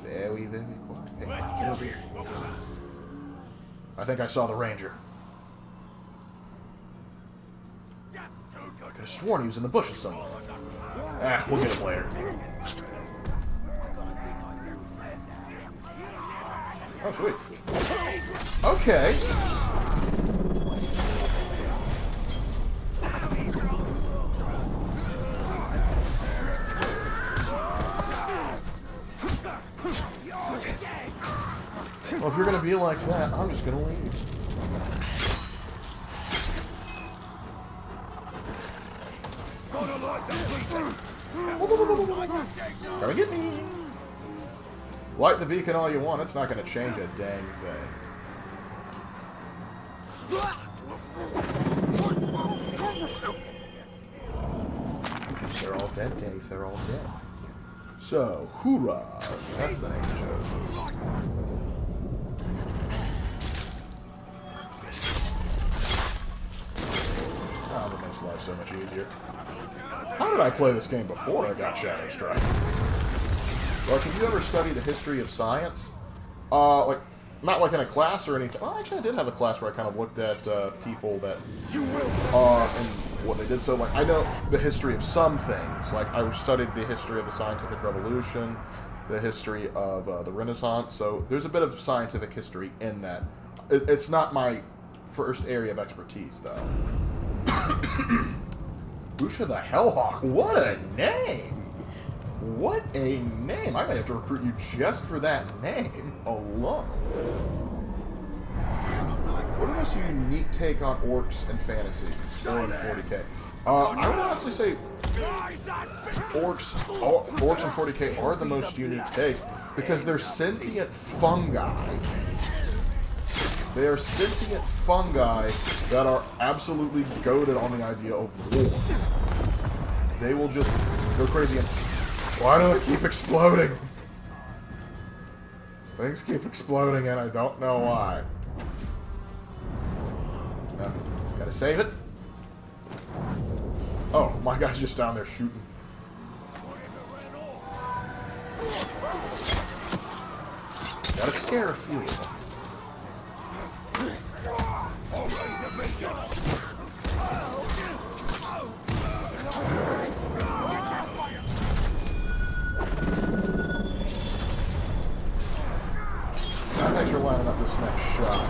Very, very quiet. Hey, get over here. I think I saw the ranger. I could have sworn he was in the bushes somewhere. Ah, we'll get him later. Oh, sweet. Okay. Well, if you're gonna be like that, I'm just gonna leave. Come and get me! Light the beacon all you want, it's not gonna change a dang thing. They're all dead, Dave. They're all dead. So, Hoorah. That's the name it shows. Oh, that makes life so much easier. How did I play this game before I got Shadow Strike? Like, have you ever studied the history of science? Like, not like in a class or anything. Well, actually, I did have a class where I kind of looked at people that, and what they did. So, like, I know the history of some things. Like, I studied the history of the scientific revolution, the history of the Renaissance. So, there's a bit of scientific history in that. It's not my first area of expertise, though. Usha the Hellhawk, what a name! What a name! I might have to recruit you just for that name alone. What a most unique take on orcs and fantasy, or in 40k. I would honestly say orcs and 40k are the most unique take, because they're sentient fungi. They are sentient fungi that are absolutely goated on the idea of war. They will just go crazy and... Why do they keep exploding? Things keep exploding and I don't know why. Gotta save it. Oh, my guy's just down there shooting. Gotta scare a few of them. Thanks for lining up this next shot.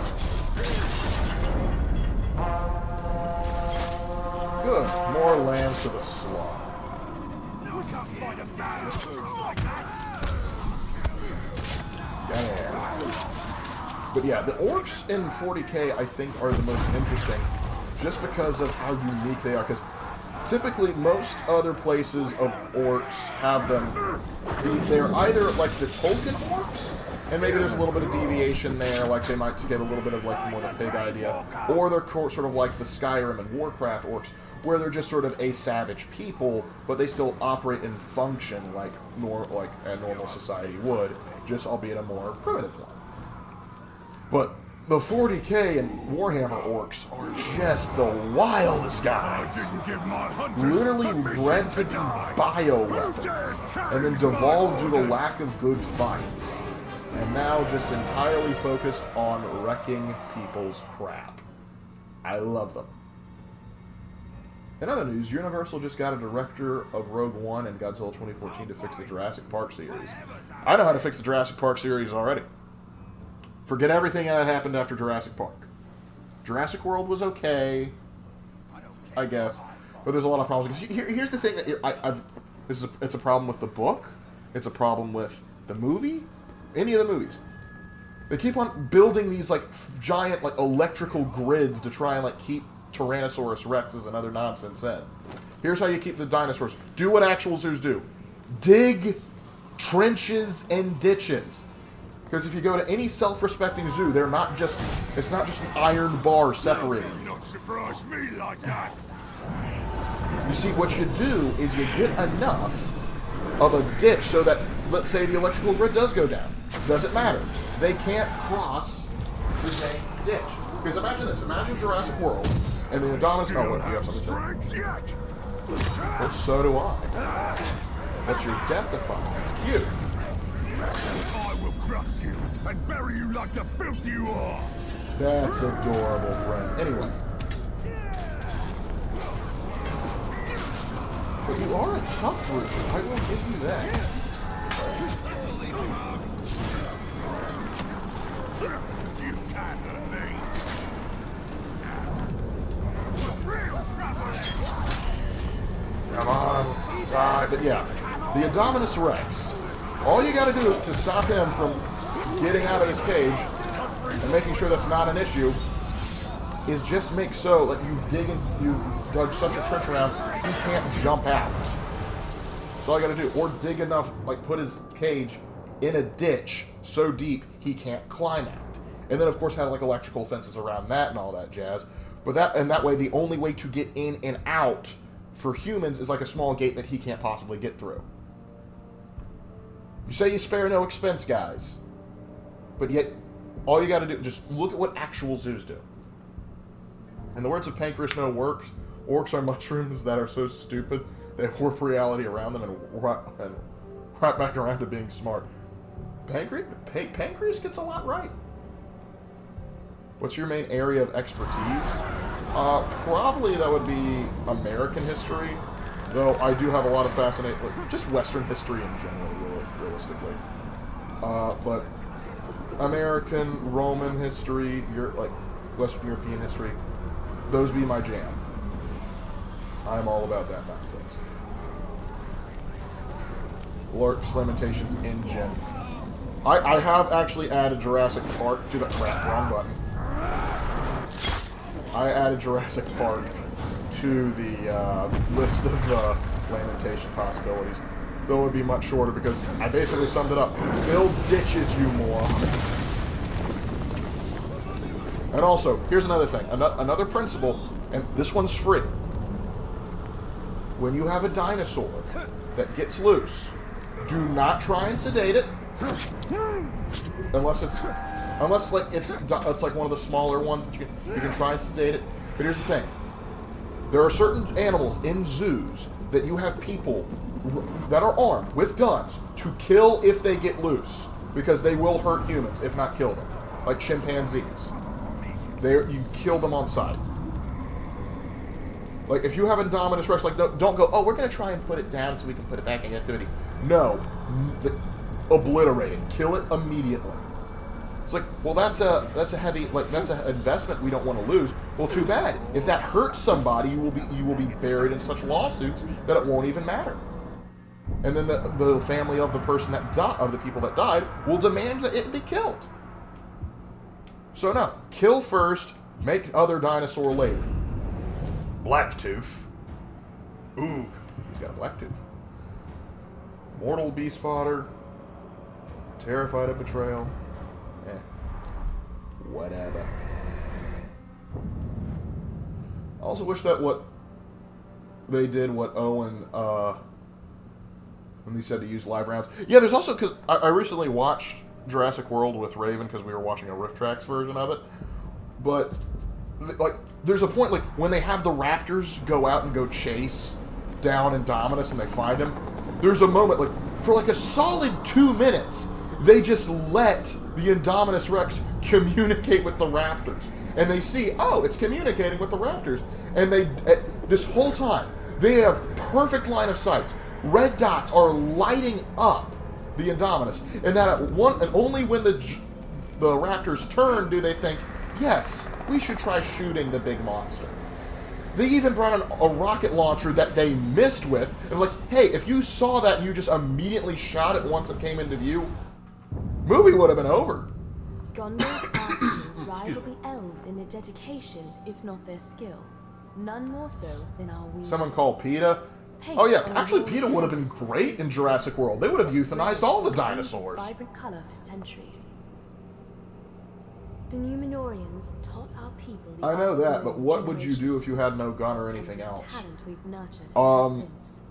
Good. More lands to the slot. But yeah, the orcs in 40k I think are the most interesting just because of how unique they are. Because typically most other places of orcs have them, they're either like the Tolkien orcs, and maybe there's a little bit of deviation there, like they might get a little bit of like more the pig idea, or they're sort of like the Skyrim and Warcraft orcs, where they're just sort of a savage people, but they still operate and function like a normal society would, just albeit a more primitive one. But the 40k and Warhammer orcs are just the wildest guys. Literally bred to be bioweapons, and then devolved due to lack of good fights. And now just entirely focused on wrecking people's crap. I love them. In other news, Universal just got a director of Rogue One and Godzilla 2014 to fix the Jurassic Park series. I know how to fix the Jurassic Park series already. Forget everything that happened after Jurassic Park. Jurassic World was okay, I guess, but there's a lot of problems. Because here's the thing that it's a problem with the book. It's a problem with the movie. Any of the movies. They keep on building these like giant like electrical grids to try and like keep Tyrannosaurus Rexes and other nonsense in. Here's how you keep the dinosaurs. Do what actual zoos do. Dig trenches and ditches. Because if you go to any self-respecting zoo, they're not just, it's not just an iron bar separating. Not surprise me like that. You see, what you do is you get enough of a ditch so that, let's say the electrical grid does go down. Doesn't matter. They can't cross the same ditch. Because imagine this. Imagine Jurassic World, and the Indominus... Oh, what, do you have something to say? Well, so do I. But you're death-defying. That's cute. I will crush you and bury you like the filth you are. That's adorable, friend. Anyway. But you are a tough bruiser. I will give you that. You can't hurt me. Come on. But yeah. The Indominus Rex. All you gotta do to stop him from getting out of his cage and making sure that's not an issue is just make so that you dug such a trench around he can't jump out. That's all you gotta do. Or dig enough, like put his cage in a ditch so deep he can't climb out. And then of course have like electrical fences around that and all that jazz. But that way the only way to get in and out for humans is like a small gate that he can't possibly get through. You say you spare no expense, guys. But yet, all you gotta do, just look at what actual zoos do. In the words of Pancreas No Works, orcs are mushrooms that are so stupid, they warp reality around them and wrap back around to being smart. Pancreas gets a lot right. What's your main area of expertise? Probably that would be American history, though I do have a lot of fascinating, just Western history in general, realistically. But American, Roman history, like Western European history, those be my jam. I'm all about that nonsense. Lark's Lamentations in gen. I have actually added Jurassic Park to the crap, wrong button. I added Jurassic Park to the list of Lamentation possibilities. Though it would be much shorter because I basically summed it up. Build ditches, you morons. And also, here's another thing. Another principle, and this one's free. When you have a dinosaur that gets loose, do not try and sedate it. Unless like it's like one of the smaller ones that you can try and sedate it. But here's the thing: there are certain animals in zoos that you have people that are armed with guns to kill if they get loose, because they will hurt humans if not kill them. Like chimpanzees, you kill them on sight. Like if you have Indominus Rex, like don't go, oh, we're gonna try and put it down so we can put it back in captivity. No, obliterate it, kill it immediately. It's like, well, that's a heavy, like that's an investment we don't want to lose. Well, too bad. If that hurts somebody, you will be buried in such lawsuits that it won't even matter. And then the family of the person of the people that died will demand that it be killed. So no, kill first, make other dinosaur later. Blacktooth. Ooh, he's got a blacktooth. Mortal beast fodder. Terrified of betrayal. Whatever. I also wish that what they did, what Owen, when he said to use live rounds. Yeah, there's also, because I recently watched Jurassic World with Raven because we were watching a Rift Tracks version of it. But, like, there's a point, like, when they have the raptors go out and go chase down Indominus and they find him, there's a moment, like, for like a solid 2 minutes, they just let the Indominus Rex communicate with the raptors. And they see, oh, it's communicating with the raptors. And they, this whole time, they have perfect line of sight. Red dots are lighting up the Indominus. And and only when the raptors turn do they think, yes, we should try shooting the big monster. They even brought a rocket launcher that they missed with. And like, hey, if you saw that and you just immediately shot it once it came into view, movie would have been over. Gondor's artisans rival the elves in their dedication, if not their skill. None more so than our weavers. Someone called PETA. Oh yeah, actually PETA would have been great in Jurassic World. They would have euthanized all the dinosaurs. Vibrant color for centuries. The Numenorians taught our people the I know art that, of but what would you do if you had no gun or anything and else? Talent we've nurtured ever since.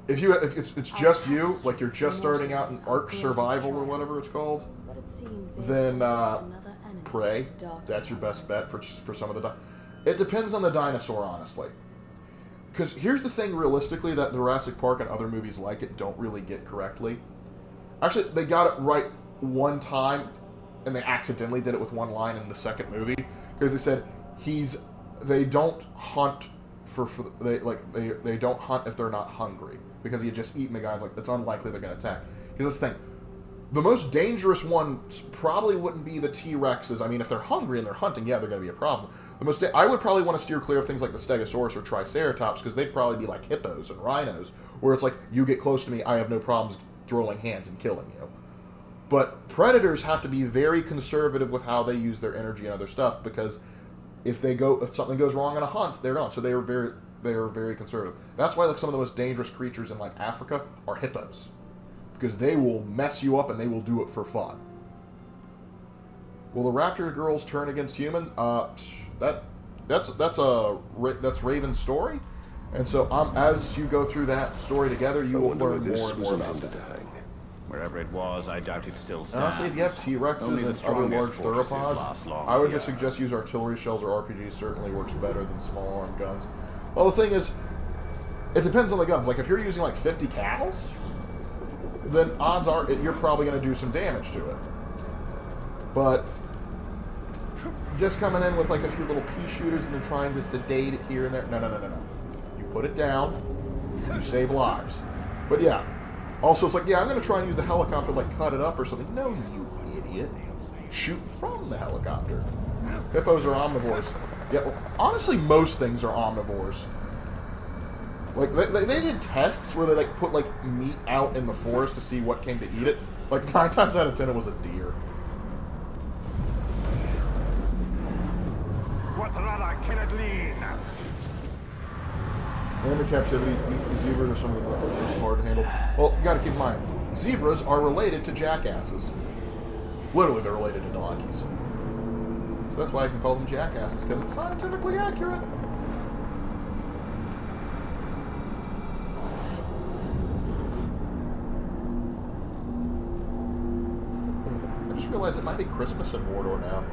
If it's just you, like you're just starting out in Ark Survival or whatever it's called, then Prey. That's your best bet for some of the. It depends on the dinosaur, honestly. Because here's the thing, realistically, that Jurassic Park and other movies like it don't really get correctly. Actually, they got it right one time, and they accidentally did it with one line in the second movie because they said they don't hunt they don't hunt if they're not hungry because he had just eaten the guy. It's like it's unlikely they're going to attack. Because that's the thing, the most dangerous ones probably wouldn't be the T-Rexes. I mean, if they're hungry and they're hunting, yeah, they're going to be a problem. I would probably want to steer clear of things like the Stegosaurus or Triceratops because they'd probably be like hippos and rhinos, where it's like you get close to me, I have no problems throwing hands and killing you. But predators have to be very conservative with how they use their energy and other stuff because if something goes wrong in a hunt, they're gone. So they are very conservative. That's why like some of the most dangerous creatures in like Africa are hippos because they will mess you up and they will do it for fun. Will the raptor girls turn against humans? That's Raven's story. And so, as you go through that story together, you will learn more and more about that. Wherever it was, I doubt it still stands. Honestly, if you have T-Rexes and other large theropods, I would just suggest use artillery shells or RPGs. Certainly works better than small arm guns. Well, the thing is, it depends on the guns. Like, if you're using, like, 50 cals, then odds are you're probably going to do some damage to it. But just coming in with, like, a few little pea shooters and then trying to sedate it here and there, no. You put it down, you save lives. But yeah, also it's like, yeah, I'm going to try and use the helicopter, like, cut it up or something. No, you idiot. Shoot from the helicopter. Hippos are omnivores. Yeah, well, honestly, most things are omnivores. Like, they did tests where they, like, put, like, meat out in the forest to see what came to eat it. Like, 9 times out of 10 it was a deer. And in captivity, zebras are some of the most hard to handle. Well, you gotta keep in mind, zebras are related to jackasses. Literally, they're related to donkeys. So that's why I can call them jackasses, because it's scientifically accurate. I just realized it might be Christmas in Mordor now.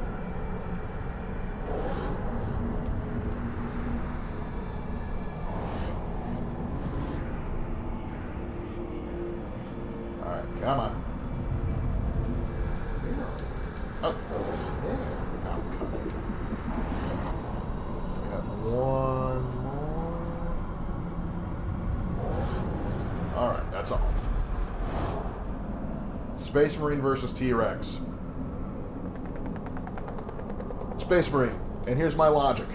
Alright, come on. Oh, over there. Oh, come on. We have one more. Alright, that's all. Space Marine versus T-Rex. Space Marine, and here's my logic.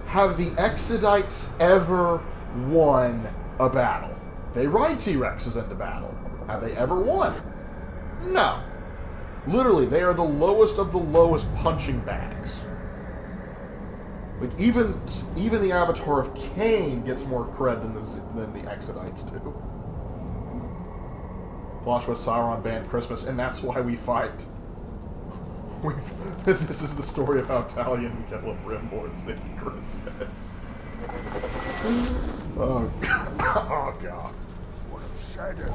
Have the Exodites ever won a battle? They ride T-Rexes into battle. Have they ever won? No. Literally, they are the lowest of the lowest punching bags. Like, even the Avatar of Cain gets more cred than the Exodites do. Plush with Sauron banned Christmas, and that's why we fight. This is the story of how Talion and Celebrimbor sing Christmas. Oh, God. Oh, God. What a shadow.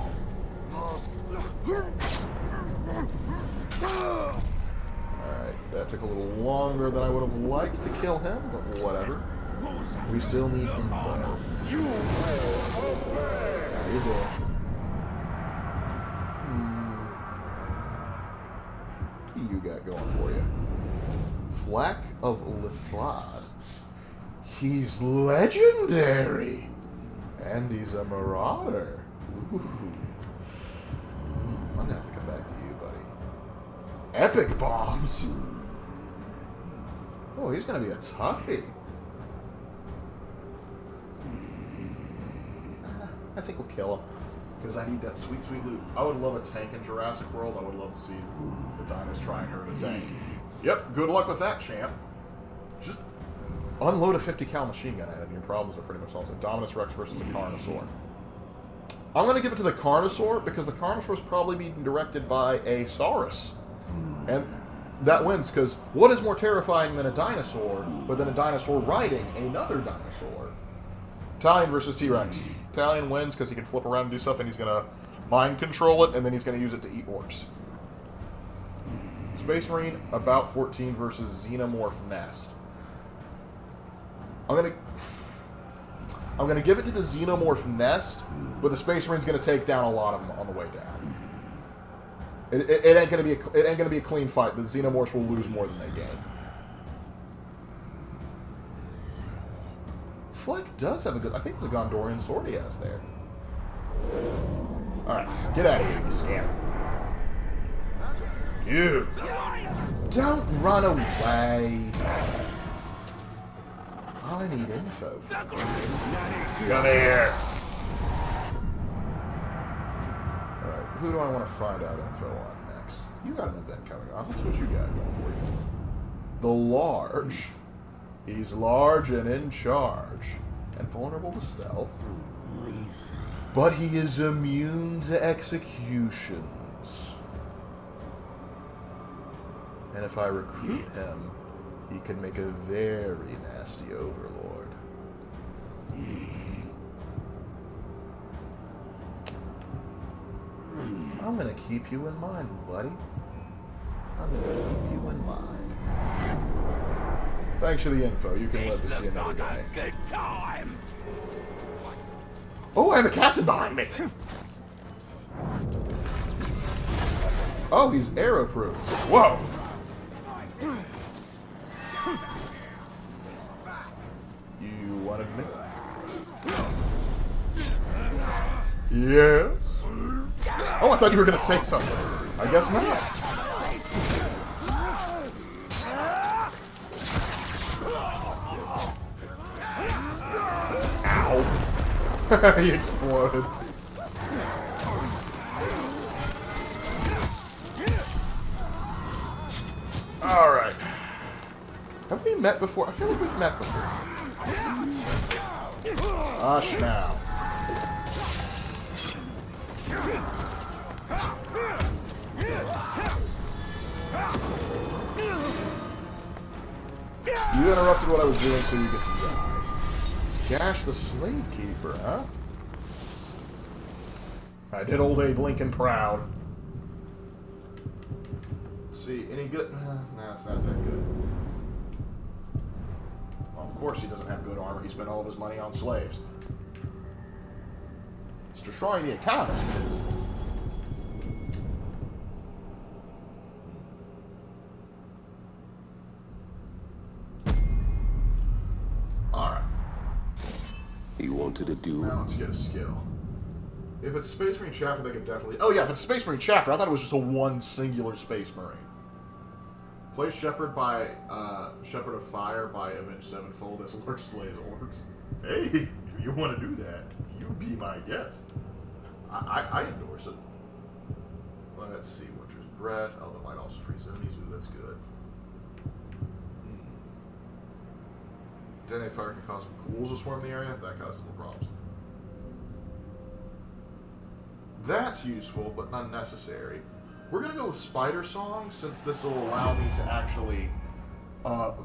Alright, that took a little longer than I would have liked to kill him, but whatever. We still need info. How you doing? What do you got going for you? Flack of Liflad. He's legendary! And he's a marauder. Ooh. I'm gonna have to come back to you, buddy. Epic bombs! Oh, he's gonna be a toughie. I think we'll kill him. Because I need that sweet, sweet loot. I would love a tank in Jurassic World. I would love to see the dinos try and hurt a tank. Yep, good luck with that, champ. Just unload a 50 cal machine gun at it and your problems are pretty much solved. Dominus Rex versus the Carnosaur. I'm going to give it to the Carnosaur because the Carnosaur is probably being directed by a Saurus. And that wins because what is more terrifying than a dinosaur, but than a dinosaur riding another dinosaur? Talion versus T-Rex. Talion wins because he can flip around and do stuff and he's going to mind control it and then he's going to use it to eat orcs. Space Marine, about 14 versus Xenomorph Nest. I'm gonna give it to the Xenomorph Nest, but the Space Marine's gonna take down a lot of them on the way down. It ain't gonna be a clean fight. The Xenomorphs will lose more than they gain. Fleck does have a good. I think it's a Gondorian sword he has there. All right, get out of here, you scamp. You don't run away. I need info. Come here. Alright, who do I want to find out info on next? You got an event coming on. Let's see what you got going for you. The Large. He's large and in charge. And vulnerable to stealth. But he is immune to executions. And if I recruit him, he can make a very nasty overlord. I'm gonna keep you in mind, buddy. I'm gonna keep you in mind. Thanks for the info. You can live to see another day. Good time. Oh, I have a captain behind me. Oh, he's arrow-proof. Whoa. You wanted me? Yes. Oh, I thought you were gonna say something. I guess not. Ow. He exploded. Alright. Have we met before? I feel like we've met before. Hush now. You interrupted what I was doing, so you get to die. Gash the Slave Keeper, huh? I did old Abe Lincoln proud. Let's see, any good? Nah, it's not that good. Well, of course he doesn't have good armor. He spent all of his money on slaves. It's destroying the economy. Alright. He wanted a duel. Now let's get a skill. If it's a Space Marine chapter, they could definitely... Oh yeah, if it's a Space Marine chapter, I thought it was just a one singular Space Marine. Play Shepherd by, Shepherd of Fire by Avenged Sevenfold as Lark slays orcs. Hey, if you want to do that, you be my guest. I endorse it. Let's see, Winter's Breath. Oh, it might also freeze enemies. Ooh, that's good. Detonate fire can cause ghouls to swarm the area. That causes no problems. That's useful, but not necessary. We're going to go with Spider Song, since this will allow me to actually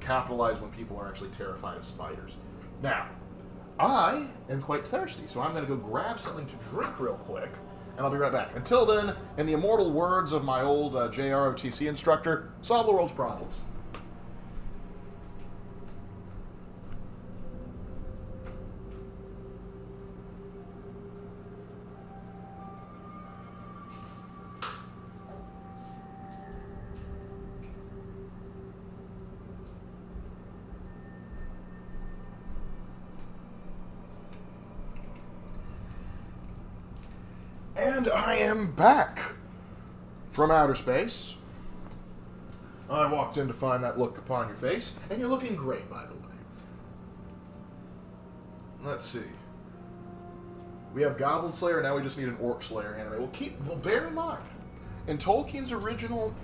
capitalize when people are actually terrified of spiders. Now, I am quite thirsty, so I'm going to go grab something to drink real quick, and I'll be right back. Until then, in the immortal words of my old JROTC instructor, solve the world's problems. And I am back from outer space. I walked in to find that look upon your face, and you're looking great, by the way. Let's see. We have Goblin Slayer, now we just need an Orc Slayer anime. Well, bear in mind, in Tolkien's original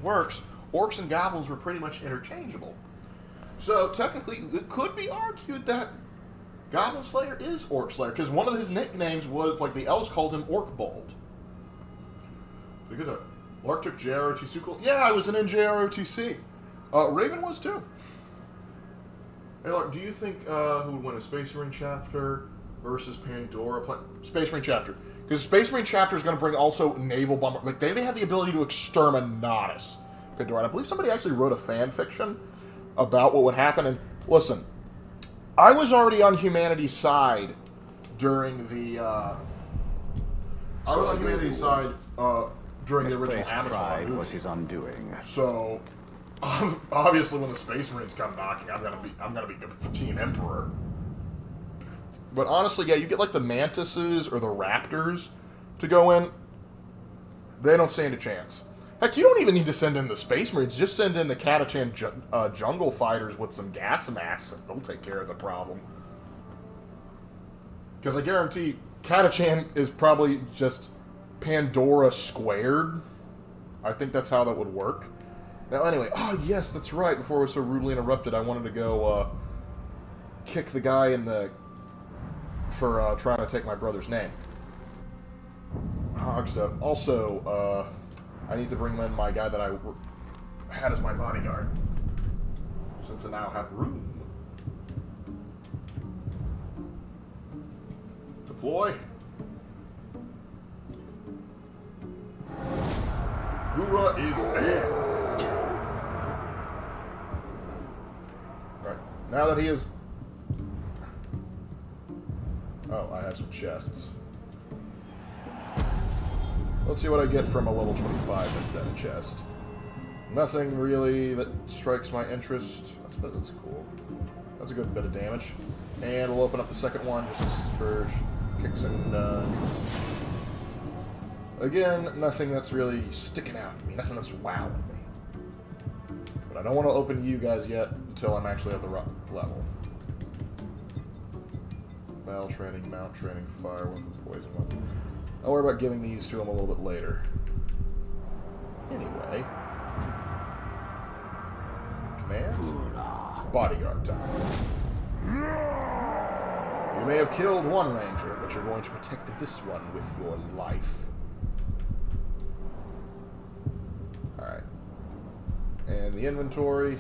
works, orcs and goblins were pretty much interchangeable. So, technically, it could be argued that Goblin Slayer is Orc Slayer, because one of his nicknames was, like, the elves called him Orc Bold. So good. Lark took JROTC. Cool. Yeah, I was in JROTC. Raven was too. Hey, Lark, do you think who would win a Space Marine chapter versus Pandora? Space Marine chapter. Because Space Marine chapter is going to bring also naval bomber. Like, they have the ability to exterminatus Pandora. And I believe somebody actually wrote a fan fiction about what would happen. And listen, I was already on humanity's side during the. I was on humanity's side during the original Avatar movie. Was his undoing. So, obviously, when the Space Marines come knocking, I'm gonna be Team Emperor. But honestly, yeah, you get like the Mantises or the Raptors to go in. They don't stand a chance. Heck, you don't even need to send in the Space Marines. Just send in the Catachan jungle fighters with some gas masks, and they'll take care of the problem. Because I guarantee Catachan is probably just Pandora squared. I think that's how that would work. Now, anyway, oh yes, that's right. Before I was so rudely interrupted, I wanted to go kick the guy in the for trying to take my brother's name. Hogstuff. Also, I need to bring in my guy that I had as my bodyguard, since I now have room. Deploy. Gura is dead. Right. Now that he is... Oh, I have some chests. Let's see what I get from a level 25 indent chest. Nothing really that strikes my interest. But that's cool. That's a good bit of damage. And we'll open up the second one just for kicks and again, nothing that's really sticking out to me. Nothing that's wowing me. But I don't want to open you guys yet until I'm actually at the right level. Battle training, mount training, fire weapon, poison weapon. I'll worry about giving these to him a little bit later. Anyway. Command? Bodyguard time. You may have killed one ranger, but you're going to protect this one with your life. Alright. And the inventory.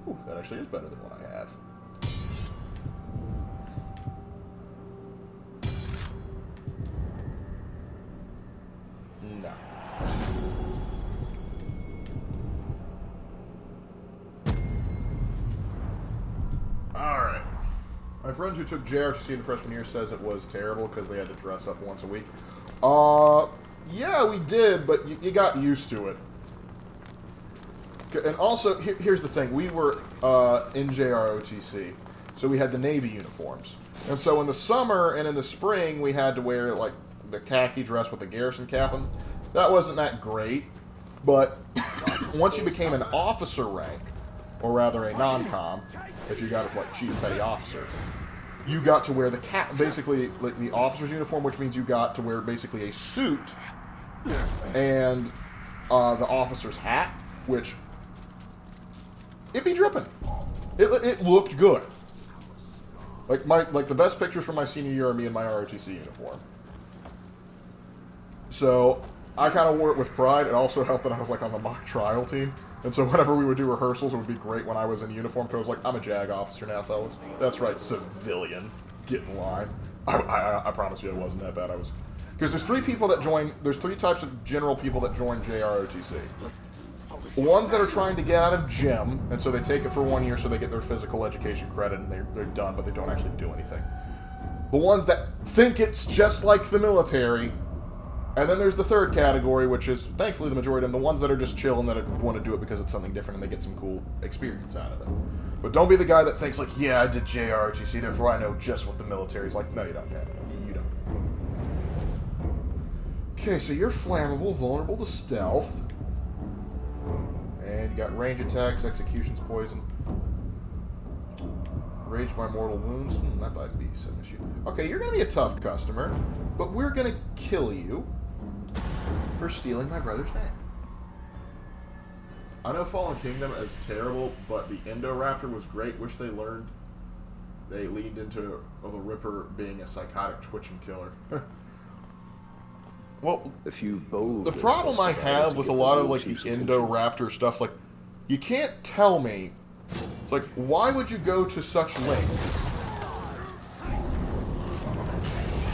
Ooh, that actually is better than what I have. No. Alright. My friend who took JRTC in the freshman year says it was terrible because they had to dress up once a week. Yeah, we did, but you got used to it. And also, here's the thing. We were in JROTC, so we had the Navy uniforms. And so in the summer and in the spring, we had to wear, like, the khaki dress with the garrison cap. And that wasn't that great, but once you became an officer rank, or rather a non-com, if you got it like chief petty officer, you got to wear the cap, basically like the officer's uniform, which means you got to wear basically a suit and the officer's hat, which it'd be dripping. It looked good. Like the best pictures from my senior year are me in my ROTC uniform. So I kind of wore it with pride. It also helped that I was like on the mock trial team. And so whenever we would do rehearsals, it would be great when I was in uniform, because I was like, I'm a JAG officer now, fellas. That's right, civilian. Get in line. I promise you it wasn't that bad. Because there's three types of general people that join JROTC. Ones that are trying to get out of gym, and so they take it for 1 year so they get their physical education credit, and they're done, but they don't actually do anything. The ones that think it's just like the military. And then there's the third category, which is, thankfully, the majority of them, the ones that are just chilling, that want to do it because it's something different and they get some cool experience out of it. But don't be the guy that thinks, like, yeah, I did JROTC, therefore I know just what the military's like. No, you don't, man. You don't. Okay, so you're flammable, vulnerable to stealth. And you got range attacks, executions, poison. Rage by mortal wounds. That might be some issue. Okay, you're going to be a tough customer, but we're going to kill you for stealing my brother's name. I know Fallen Kingdom is terrible, but the Indoraptor was great. Wish they leaned into the Ripper being a psychotic twitching killer. Well, the problem I have with a lot of like the Indoraptor stuff, like, you can't tell me, like, why would you go to such lengths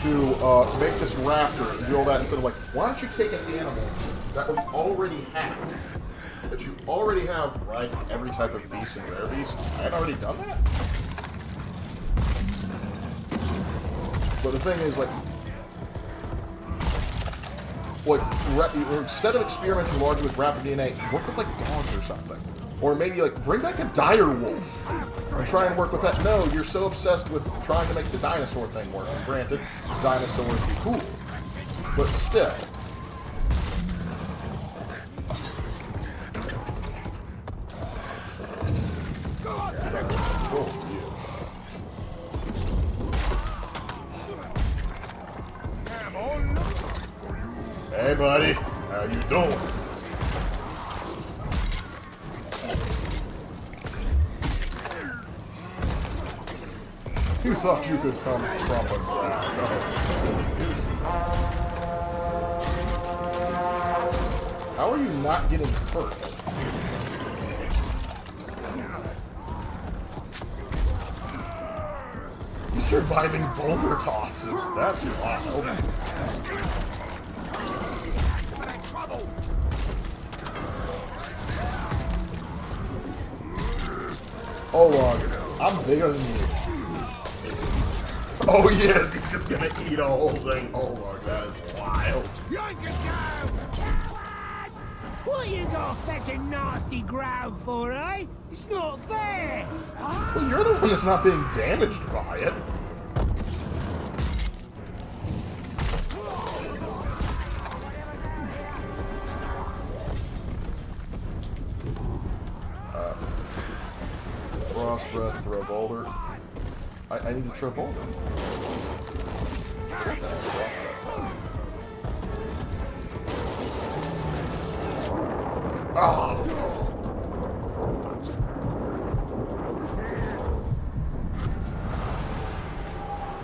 to make this raptor and do all that instead of like, why don't you take an animal that we already have, that you already have riding every type of beast and rare beast? I had already done that. But the thing is, like instead of experimenting largely with rapid DNA, work with like dogs or something. Or maybe like bring back a dire wolf and try and work with that. No, you're so obsessed with trying to make the dinosaur thing work. And granted, dinosaurs be cool, but still. Hey, buddy. How you doing? You thought you could come tromping around. How are you not getting hurt? You're surviving boulder tosses. That's wild. trouble. Oh, I'm bigger than you. Oh, yes, he's just gonna eat a whole thing. Oh, Lord, that is wild. You can go! Coward! What you got fetching nasty ground for, eh? It's not fair! Well, you're the one that's not being damaged by it. Frost breath, throw boulder. I need to throw boulder. Oh.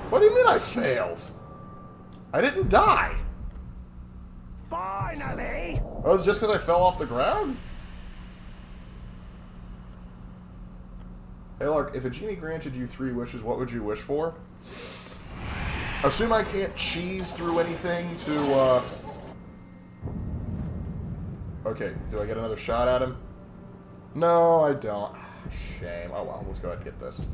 What do you mean I failed? I didn't die. Finally! Oh, it's just because I fell off the ground? Hey, Lark, if a genie granted you 3 wishes, what would you wish for? Assume I can't cheese through anything to, Okay, do I get another shot at him? No, I don't. Shame. Oh well, let's go ahead and get this.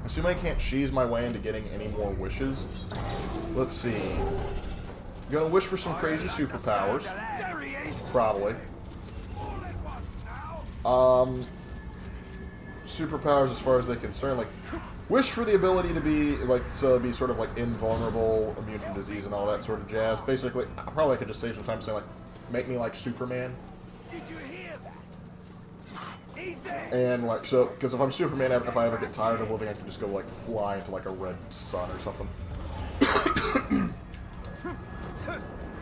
Assume I can't cheese my way into getting any more wishes. Let's see. I'm gonna wish for some crazy superpowers. Probably. Superpowers as far as they're concerned, like, wish for the ability to be, like, so be sort of, like, invulnerable, immune from disease and all that sort of jazz. Basically, probably I could just save some time saying, like, make me like Superman. Did you hear that? He's there! And, like, so, because if I'm Superman, if I ever get tired of living, I can just go, like, fly into, like, a red sun or something.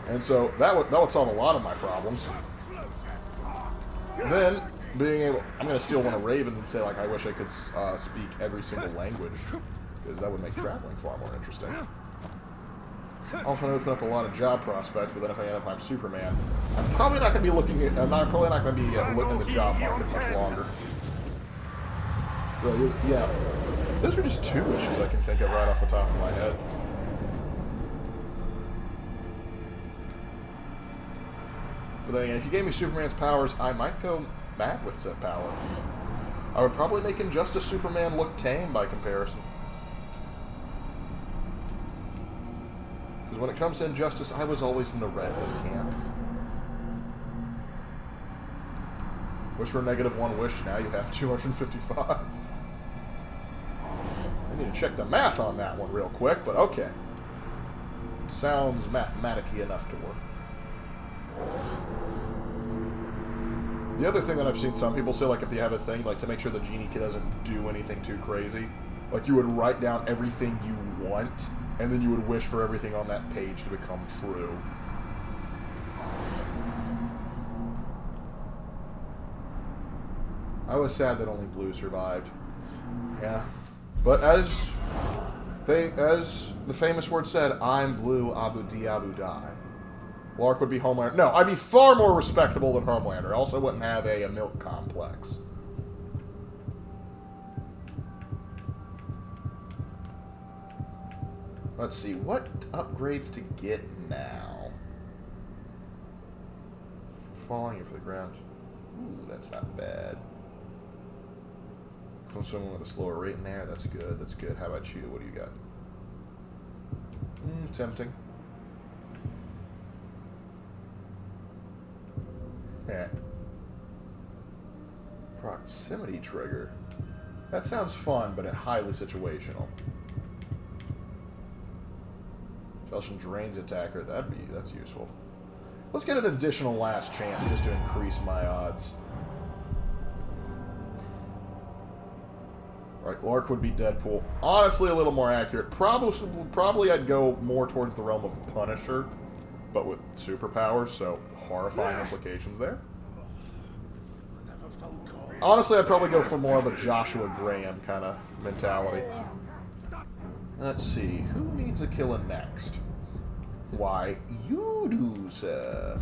And so, that would solve a lot of my problems. Then, being able... I'm going to steal one of Raven and say, like, I wish I could speak every single language. Because that would make traveling far more interesting. Also open up a lot of job prospects, but then if I end up I'm Superman, I'm probably not going to be looking at... I'm probably not going to be looking in the job market much longer. But, yeah. Those are just 2 issues I can think of right off the top of my head. But then again, if you gave me Superman's powers, I might go mad with said power. I would probably make Injustice Superman look tame by comparison. Because when it comes to Injustice, I was always in the red camp. Wish for -1 wish, now you have 255. I need to check the math on that one real quick, but okay. Sounds mathematically enough to work. The other thing that I've seen some people say, like, if you have a thing, like, to make sure the genie doesn't do anything too crazy, like, you would write down everything you want, and then you would wish for everything on that page to become true. I was sad that only Blue survived. Yeah. But as the famous word said, I'm Blue, Abu Di Abu Die. Lark would be Homelander. No, I'd be far more respectable than Homelander. I also wouldn't have a milk complex. Let's see, what upgrades to get now? Falling for the ground. Ooh, that's not bad. Someone with a slower rate in there. That's good. That's good. How about you? What do you got? Tempting. Yeah. Proximity trigger. That sounds fun, but highly situational. Intelligent drains attacker. That's useful. Let's get an additional last chance just to increase my odds. Right, Lark would be Deadpool. Honestly, a little more accurate. Probably I'd go more towards the realm of Punisher, but with superpowers, so horrifying implications there. Honestly, I'd probably go for more of a Joshua Graham kind of mentality. Let's see, who needs a killer next? Why, you do, sir.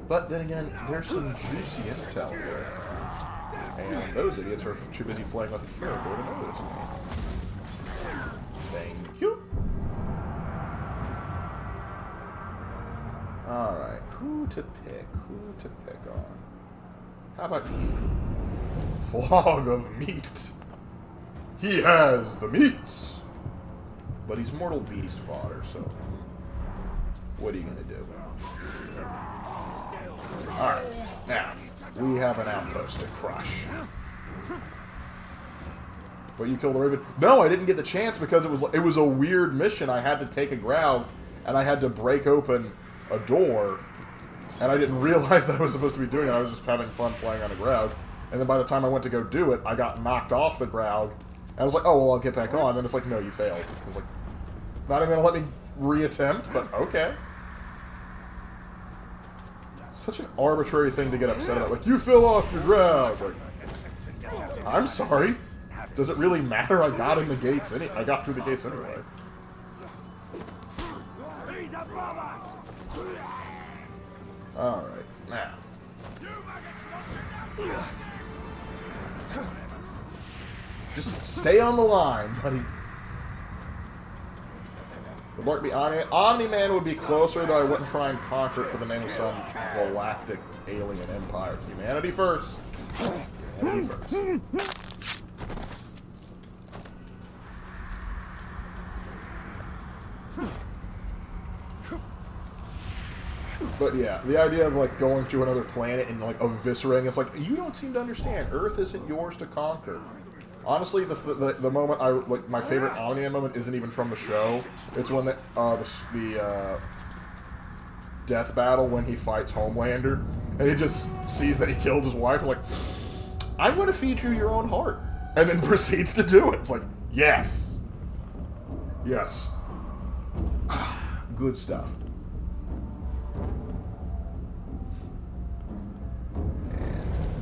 But then again, there's some juicy intel here. And those idiots are too busy playing with the hero board to notice me. Thank you. to pick? Who to pick on? How about you? Flog of meat. He has the meats. But he's mortal beast fodder, so what are you gonna do? Alright, now we have an outpost to crush. But you killed the raven? No, I didn't get the chance because it was a weird mission. I had to take a ground and I had to break open a door, and I didn't realize that I was supposed to be doing it. I was just having fun playing on a ground. And then by the time I went to go do it, I got knocked off the ground. And I was like, oh, well, I'll get back on. And it's like, no, you failed. I was like, not even going to let me reattempt, but okay. Such an arbitrary thing to get upset about. Like, you fell off your ground. Like, I'm sorry. Does it really matter? I got in the gates. I got through the gates anyway. Alright, now. Just stay on the line, buddy. Would Lark be Omni-Man would be closer, though I wouldn't try and conquer it for the name of some galactic alien empire. Humanity first. Humanity first. But yeah, the idea of like going to another planet and like eviscerating, it's like, you don't seem to understand. Earth isn't yours to conquer. Honestly, the moment I like, my favorite Omni-Man moment isn't even from the show. It's when the death battle when he fights Homelander and he just sees that he killed his wife. Like, I'm going to feed you your own heart, and then proceeds to do it. It's like, yes, yes, good stuff.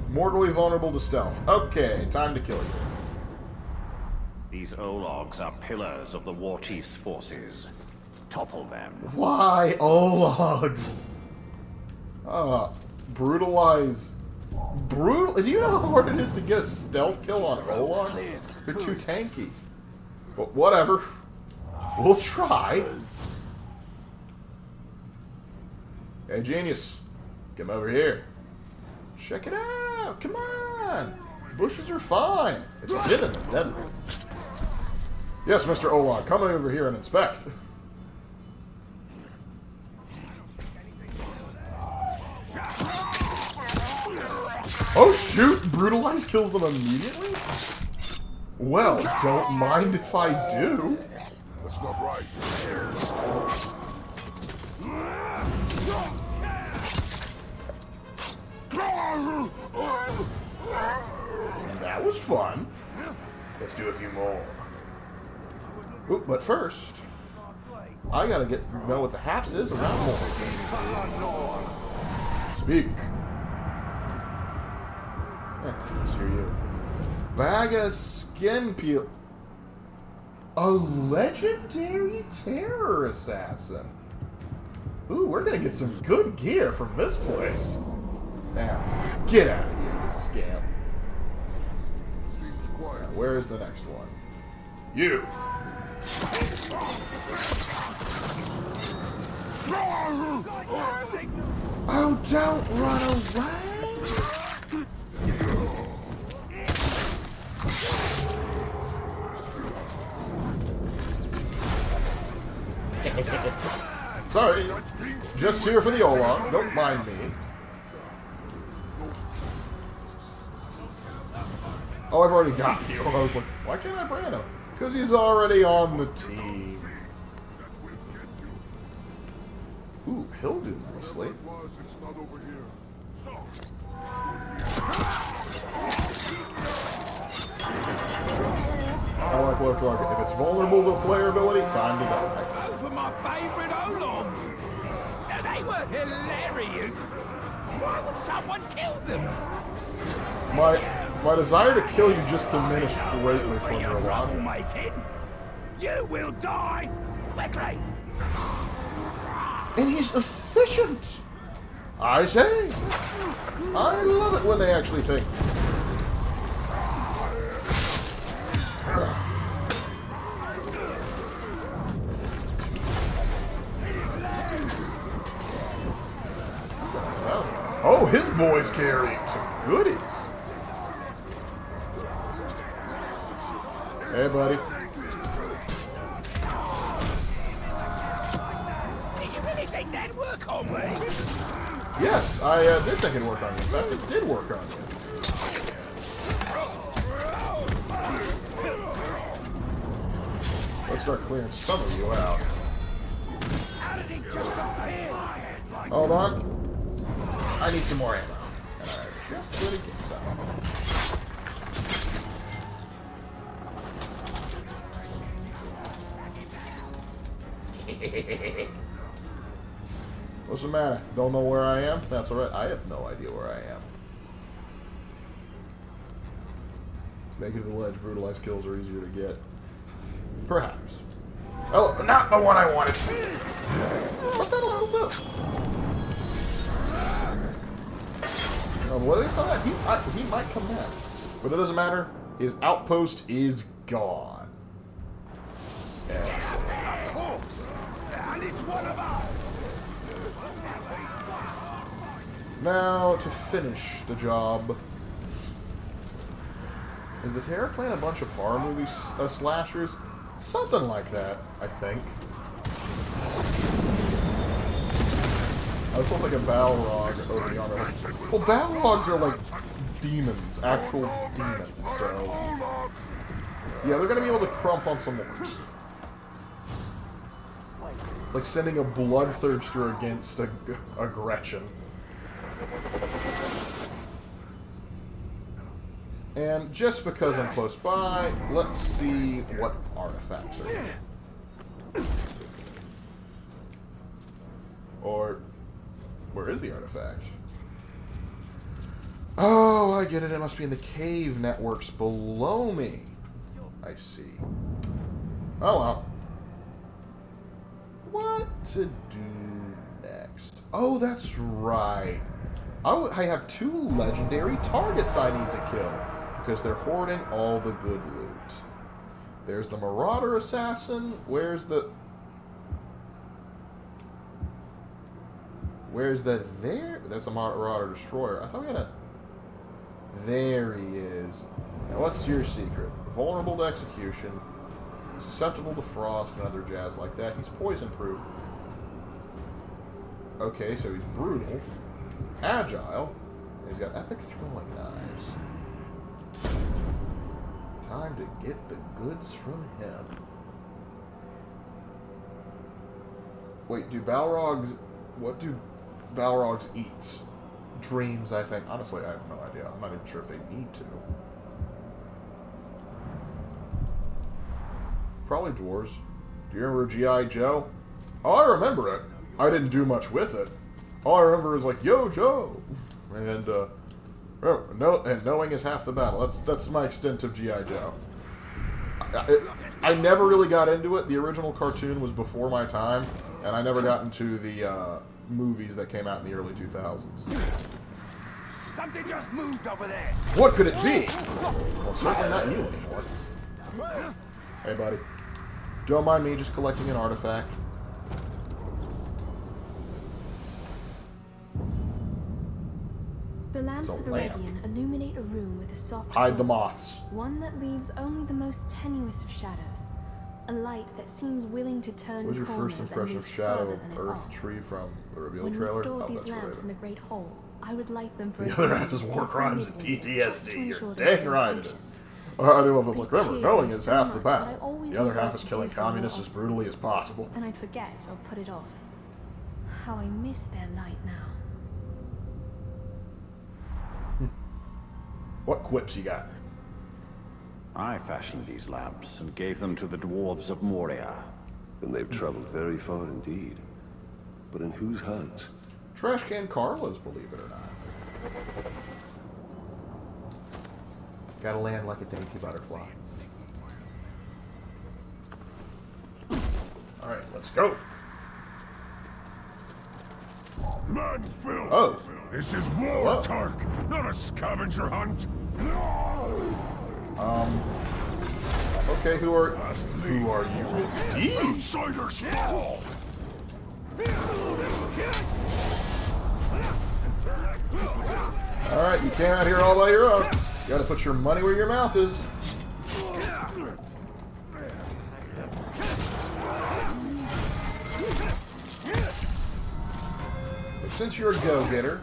Mortally vulnerable to stealth. Okay, time to kill you. These Ologs are pillars of the War Chief's forces. Topple them. Why Ologs? Brutalize. Do you know how hard it is to get a stealth kill on Olog? They're too tanky. But whatever. We'll try. Hey, genius. Come over here. Check it out! Come on! Bushes are fine. It's forbidden. It's deadly. Yes, Mr. Olog, come over here and inspect. Oh shoot! Brutalize kills them immediately? Well, don't mind if I do. That's not right. That was fun. Let's do a few more. Ooh, but first, I gotta know what the haps is around more. Speak. Let's hear you. Bag of skin peel. A legendary terror assassin. Ooh, we're gonna get some good gear from this place. Now, get out of here, you scamp. Now, where's the next one? You! Oh, don't run away! Sorry, just here for the Olog. Don't mind me. Oh, I've already got you. I was like, why can't I brand him? Because he's already on the team. Ooh, he'll do nicely. I like Lark. If it's vulnerable to flare ability, time to die. Those were my favourite Ologs. They were hilarious. Why would someone kill them? My desire to kill you just diminished greatly from your log. You will die quickly. And he's efficient. I say. I love it when they actually think. his boy's carrying some goodies. Hey, buddy. Did you really think that'd work on me? Yes, I did think it worked on you. In fact, it did work on you. Let's start clearing some of you out. Hold on. I need some more ammo. And I just gonna get some. What's the matter? Don't know where I am? That's alright. I have no idea where I am. To make it to the ledge, brutalized kills are easier to get. Perhaps. Oh, not the one I wanted. But that'll still do. What is that? He might come back. But it doesn't matter. His outpost is gone. Yes. Now, to finish the job, is the Terror Clan a bunch of horror movie slashers? Something like that, I think. I was looking like a Balrog over the other. Well, Balrogs are like demons, actual demons, so... Yeah, they're gonna be able to crump on some orcs. It's like sending a bloodthirster against a Gretchen. And just because I'm close by, let's see what artifacts are here. Or, where is the artifact? Oh, I get it. It must be in the cave networks below me. I see. Oh, well. What to do next? Oh, that's right. I have 2 legendary targets I need to kill, because they're hoarding all the good loot. There's the Marauder Assassin. Where's the there? That's a Marauder Destroyer. I thought we had a... There he is. Now, what's your secret? Vulnerable to execution, susceptible to frost and other jazz like that. He's poison-proof. Okay, so he's brutal, agile, and he's got epic throwing knives. Time to get the goods from him. Wait, do Balrogs... What do Balrogs eat? Dreams, I think. Honestly, I have no idea. I'm not even sure if they need to. Probably dwarves. Do you remember G.I. Joe? Oh, I remember it. I didn't do much with it. All I remember is like, "Yo, Joe," and knowing is half the battle. That's my extent of G.I. Joe. I never really got into it. The original cartoon was before my time, and I never got into the movies that came out in the early 2000s. Something just moved over there. What could it be? Well, certainly not you anymore. Hey, buddy. Don't mind me just collecting an artifact. The lamps of Eregion illuminate a room with a soft Hide the glow, moths. one that leaves only the most tenuous of shadows. A light that seems willing to turn What was your corners first impression and of reach Shadow further than it Earth ought. Tree from the reveal When trailer? we stored Oh, these that's lamps right. in the Great Hall, I would light them for The a other day half is war every crimes and midwinter, just to PTSD. You're ensure they dang stay right it is. functioned. I don't know if it's like, They remember, cheered knowing me is so half the much that I battle. always The other half resolved is to killing do so more communists as often. brutally as possible. Then I'd forget or put it off. How I miss their light now. What quips you got? I fashioned these lamps and gave them to the dwarves of Moria. And they've traveled very far indeed. But in whose hands? Trash Can Carla's, believe it or not. Gotta land like a dainty butterfly. Alright, let's go. Man, Phil. Oh. This is Hello. war, Tark, not a scavenger hunt. Okay, who are you indeed? Outsiders fall. Alright, you came out here all by your own. You gotta put your money where your mouth is. But since you're a go-getter,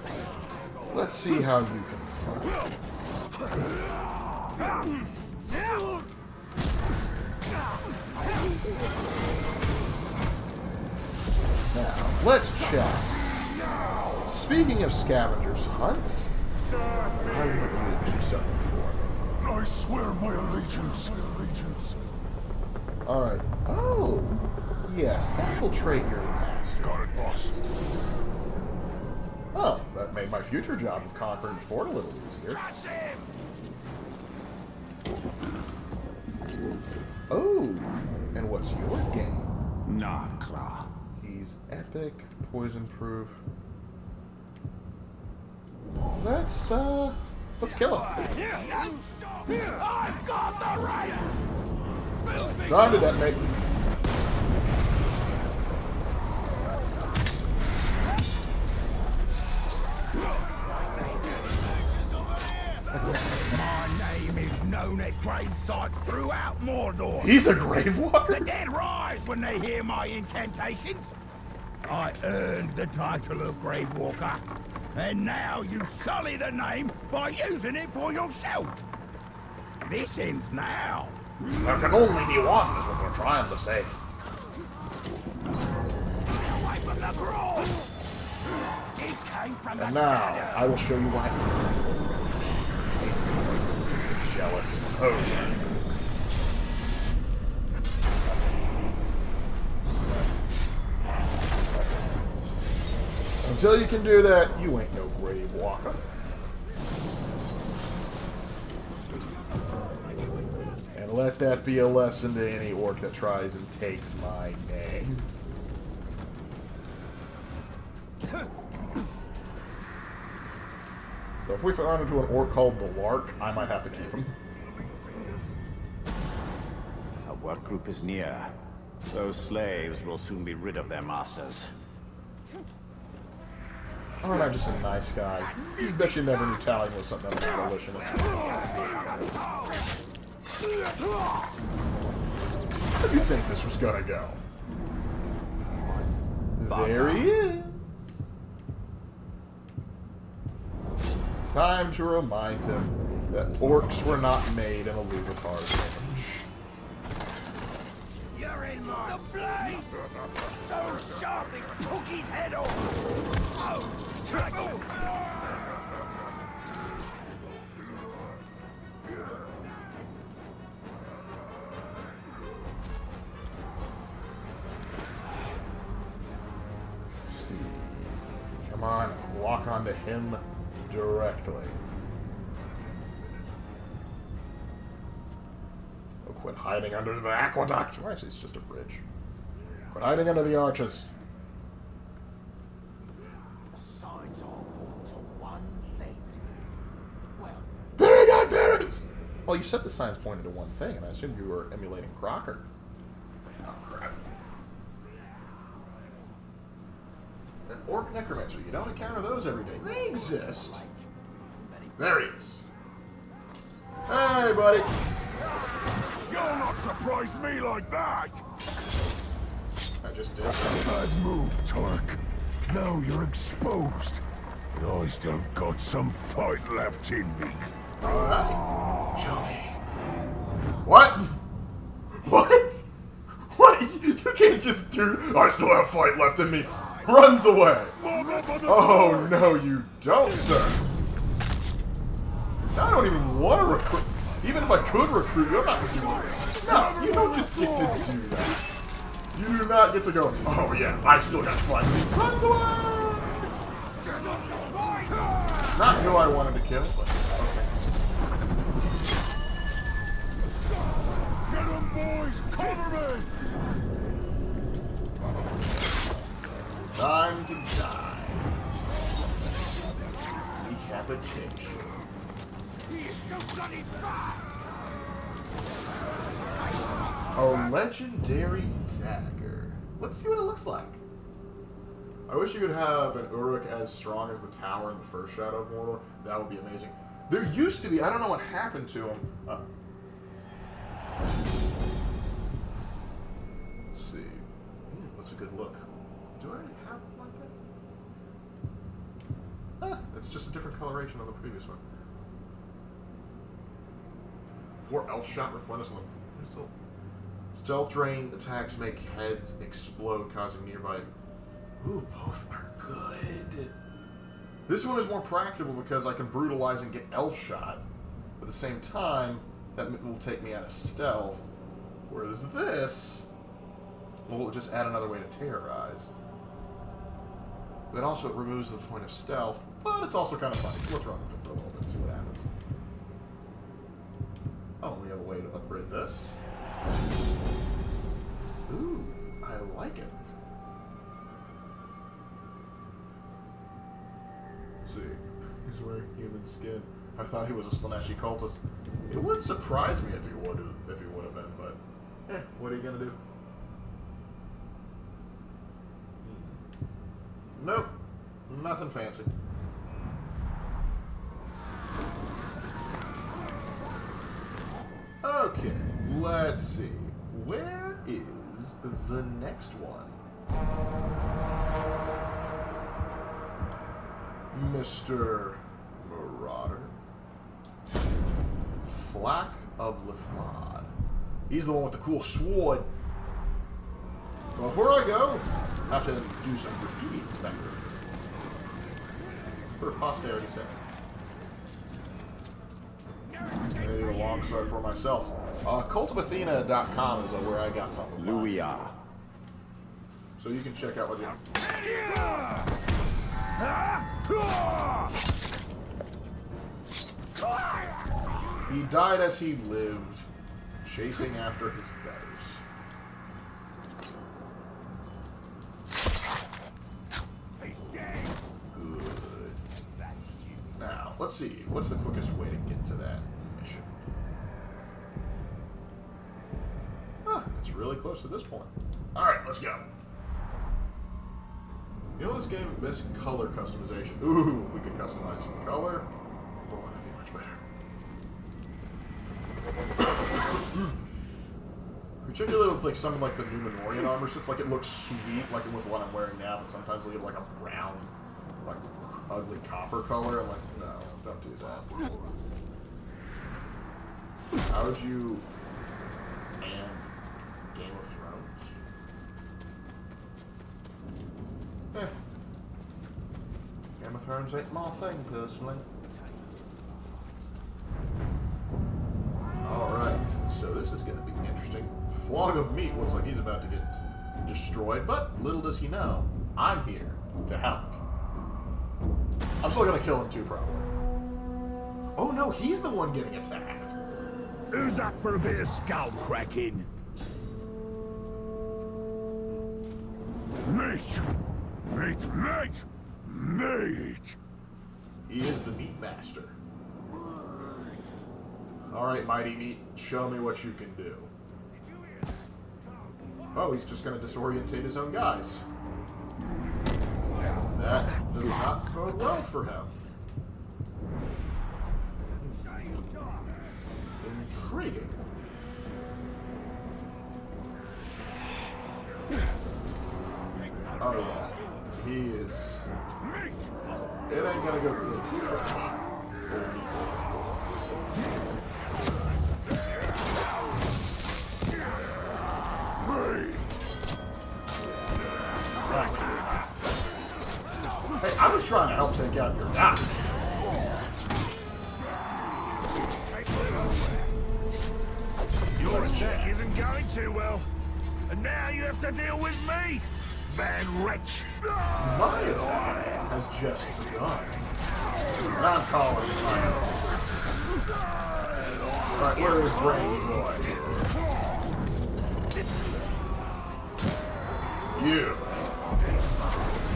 let's see how you can fight. Now, let's chat. Speaking of scavengers hunts, I want you to do something for me. I swear my allegiance. Alright. Oh, yes, infiltrate your master. Got it, boss. Oh, that made my future job of conquering the fort a little easier. Oh, and what's your game? Nakla. He's epic, poison-proof. Let's kill him. I've got the right! Time to detonate. My name is known at grave sites throughout Mordor. He's a grave walker? The dead rise when they hear my incantations. I earned the title of Grave Walker, and now you sully the name by using it for yourself. This ends now. There can only be one, is what we're trying to say. Away from the brawl. It came from And the now, shadow. I will show you why. Just a jealous poser. Until you can do that, you ain't no grave walker. And let that be a lesson to any orc that tries and takes my name. So if we run into an orc called the Lark, I might have to keep him. A work group is near. Those slaves will soon be rid of their masters. Aren't I just a nice guy? I bet you never knew Talion was something of an abolitionist. How do you think this was gonna go? There he is. Time to remind him that orcs were not made in a Luvatar's image. You're in my blade! So sharp it took his head off! Oh, struggle! Come on, walk onto him directly. Oh, quit hiding under the aqueduct! Or actually, it's just a bridge. Quit hiding under the arches. The signs all point to one thing. Well, Very good, Paris! Well, you said the signs pointed to one thing, and I assumed you were emulating Crocker. Oh, crap. An orc necromancer. You don't encounter those every day. They exist. There he is. Hey, buddy. You'll not surprise me like that! I just did. Bad move, Turk. Now you're exposed. But I still got some fight left in me. Alright. Show me. What? What? What? You can't just do... I still have fight left in me. Runs away. Oh, no, you don't, sir. I don't even want to recruit. Even if I could recruit you, I'm not doing it. No, you don't just get to do that. You do not get to go, oh yeah, I still got fight. Runs away. Not who I wanted to kill, but okay. Get him, boys! Cover me! Time to die. Decapitation. he is so bloody fast! A legendary dagger. Let's see what it looks like. I wish you could have an Uruk as strong as the tower in the first Shadow of Mordor. That would be amazing. There used to be, I don't know what happened to him. Let's see. That's a good look. Do I already have one like that? It's just a different coloration on the previous one. 4 elf shot replenish on the pistol. Stealth drain attacks make heads explode, causing nearby. Ooh, both are good. This one is more practical because I can brutalize and get elf shot. But at the same time, that will take me out of stealth. Whereas this will just add another way to terrorize. Then also it removes the point of stealth, but it's also kind of funny. So let's run with it for a little bit and see what happens. Oh, we have a way to upgrade this. Ooh, I like it. Let's see, he's wearing human skin. I thought he was a Slaneshi cultist. It wouldn't surprise me if he would have been, but what are you gonna do? Nope, nothing fancy. Okay, let's see. Where is the next one? Mr. Marauder. Flack of Lithad. He's the one with the cool sword. Well, before I go, I have to do some graffiti inspector. For posterity's sake. Maybe a long start for myself. Cultofathena.com is where I got something. Luia. So you can check out what you. He died as he lived, chasing after his betters. Good. Now, let's see. What's the quickest way to get to that mission? It's really close to this point. Alright, let's go. You know, this game missed color customization. Ooh, if we could customize some color, boy, that'd be much better. Particularly with like something like the Numenorian armor, so it's like it looks sweet, like with what I'm wearing now, but sometimes they get like a brown, like ugly copper color. I'm like, no, don't do that. How would you end Game of Thrones? Game of Thrones ain't my thing, personally. Alright, so this is going to be interesting. Flog of Meat looks like he's about to get destroyed, but little does he know, I'm here to help. I'm still going to kill him too, probably. Oh no, he's the one getting attacked. Who's up for a bit of skull cracking? Meat! Meat! Meat! Meat! He is the Meat Master. Alright, Mighty Meat, show me what you can do. Oh, he's just going to disorientate his own guys. That does not bode well for him. Intriguing. Oh yeah, he is. It ain't gonna go good. Hey, I was trying to help take out your guy. Your check isn't going too well. And now you have to deal with me, man wretch. My attack has just begun. And I'm calling fire. Alright, where is Brain Boy?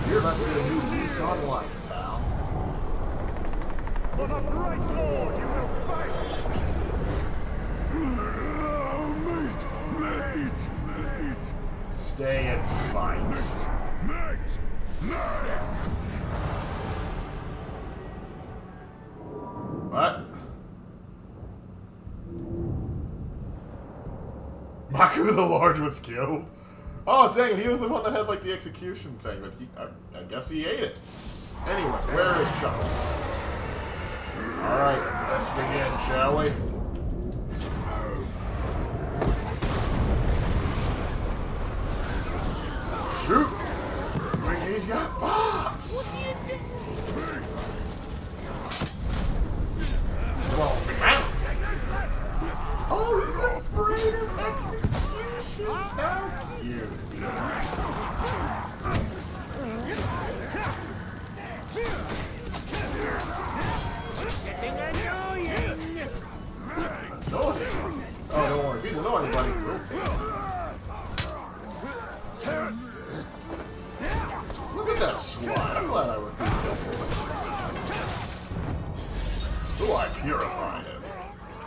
You're about to get a new lease on life, pal. For the great Lord you will fight! Meat! Stay and fight. Meat! What? Maku the Large was killed? Oh, dang it, he was the one that had, like, the execution thing, but I guess he ate it. Anyway, where is Chuckle? Alright, let's begin, shall we? Shoot! He's got bombs! What do you do? Come on, man! Oh, he's afraid of executions! How cute! Getting annoying! Oh, don't worry. If he doesn't know anybody, he'll take it. Look at that swat. I'm glad I was killed. Ooh, I purified him.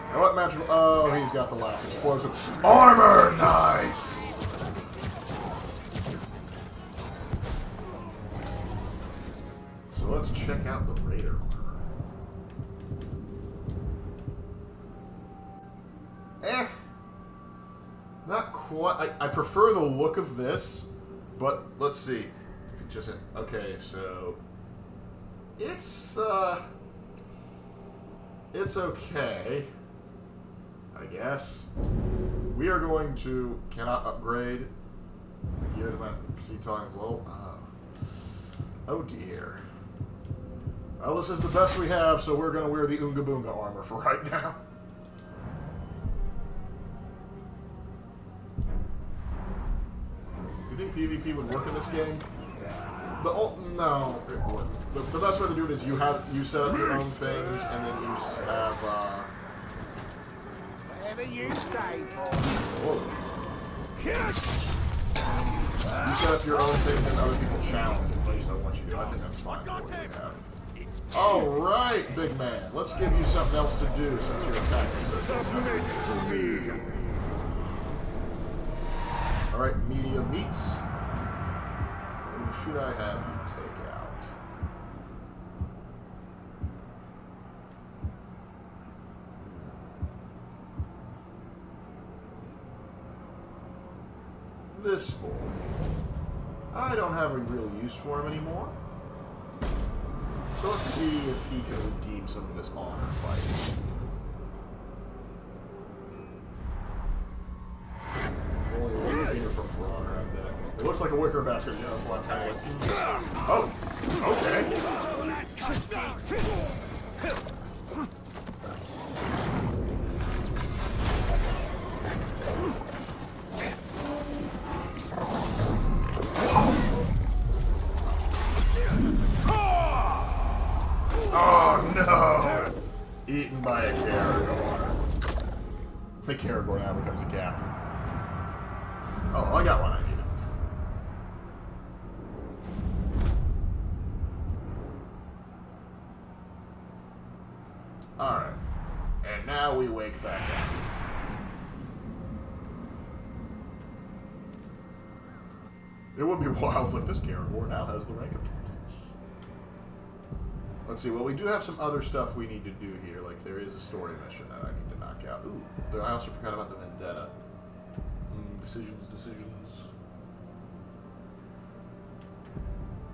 You know what, magical? Oh, he's got the last explosive armor. Nice. So let's check out the Raider armor. Not quite. I prefer the look of this, but let's see. Just okay, so it's okay, I guess. We are going to cannot upgrade. Give it about C times level. Oh dear. Well, this is the best we have, so we're going to wear the Oonga Boonga armor for right now. You think PvP would work in this game? No, it wouldn't. The best way to do it is you set up your own things, and then you have Whatever you say, you set up your own things, and other people challenge it based on what you do. I think that's fine. All right, big man. Let's give you something else to do since you're attacking. Submit to me. All right, media meats. Who should I have you take out? This boy. I don't have a real use for him anymore. So let's see if he can redeem some of his honor fighting. Only one redeemer from Braun right there. It looks like a wicker basket, yeah, that's why I'm kind of like... Oh! Okay! Oh no! Eaten by a Caragor. The Caragor now becomes a captain. Oh, I got one I needed. Alright. And now we wake back up. It would be wild if this Caragor now has the rank of captain. Let's see, well, we do have some other stuff we need to do here. Like, there is a story mission that I need to knock out. Ooh, I also forgot about the vendetta. Decisions.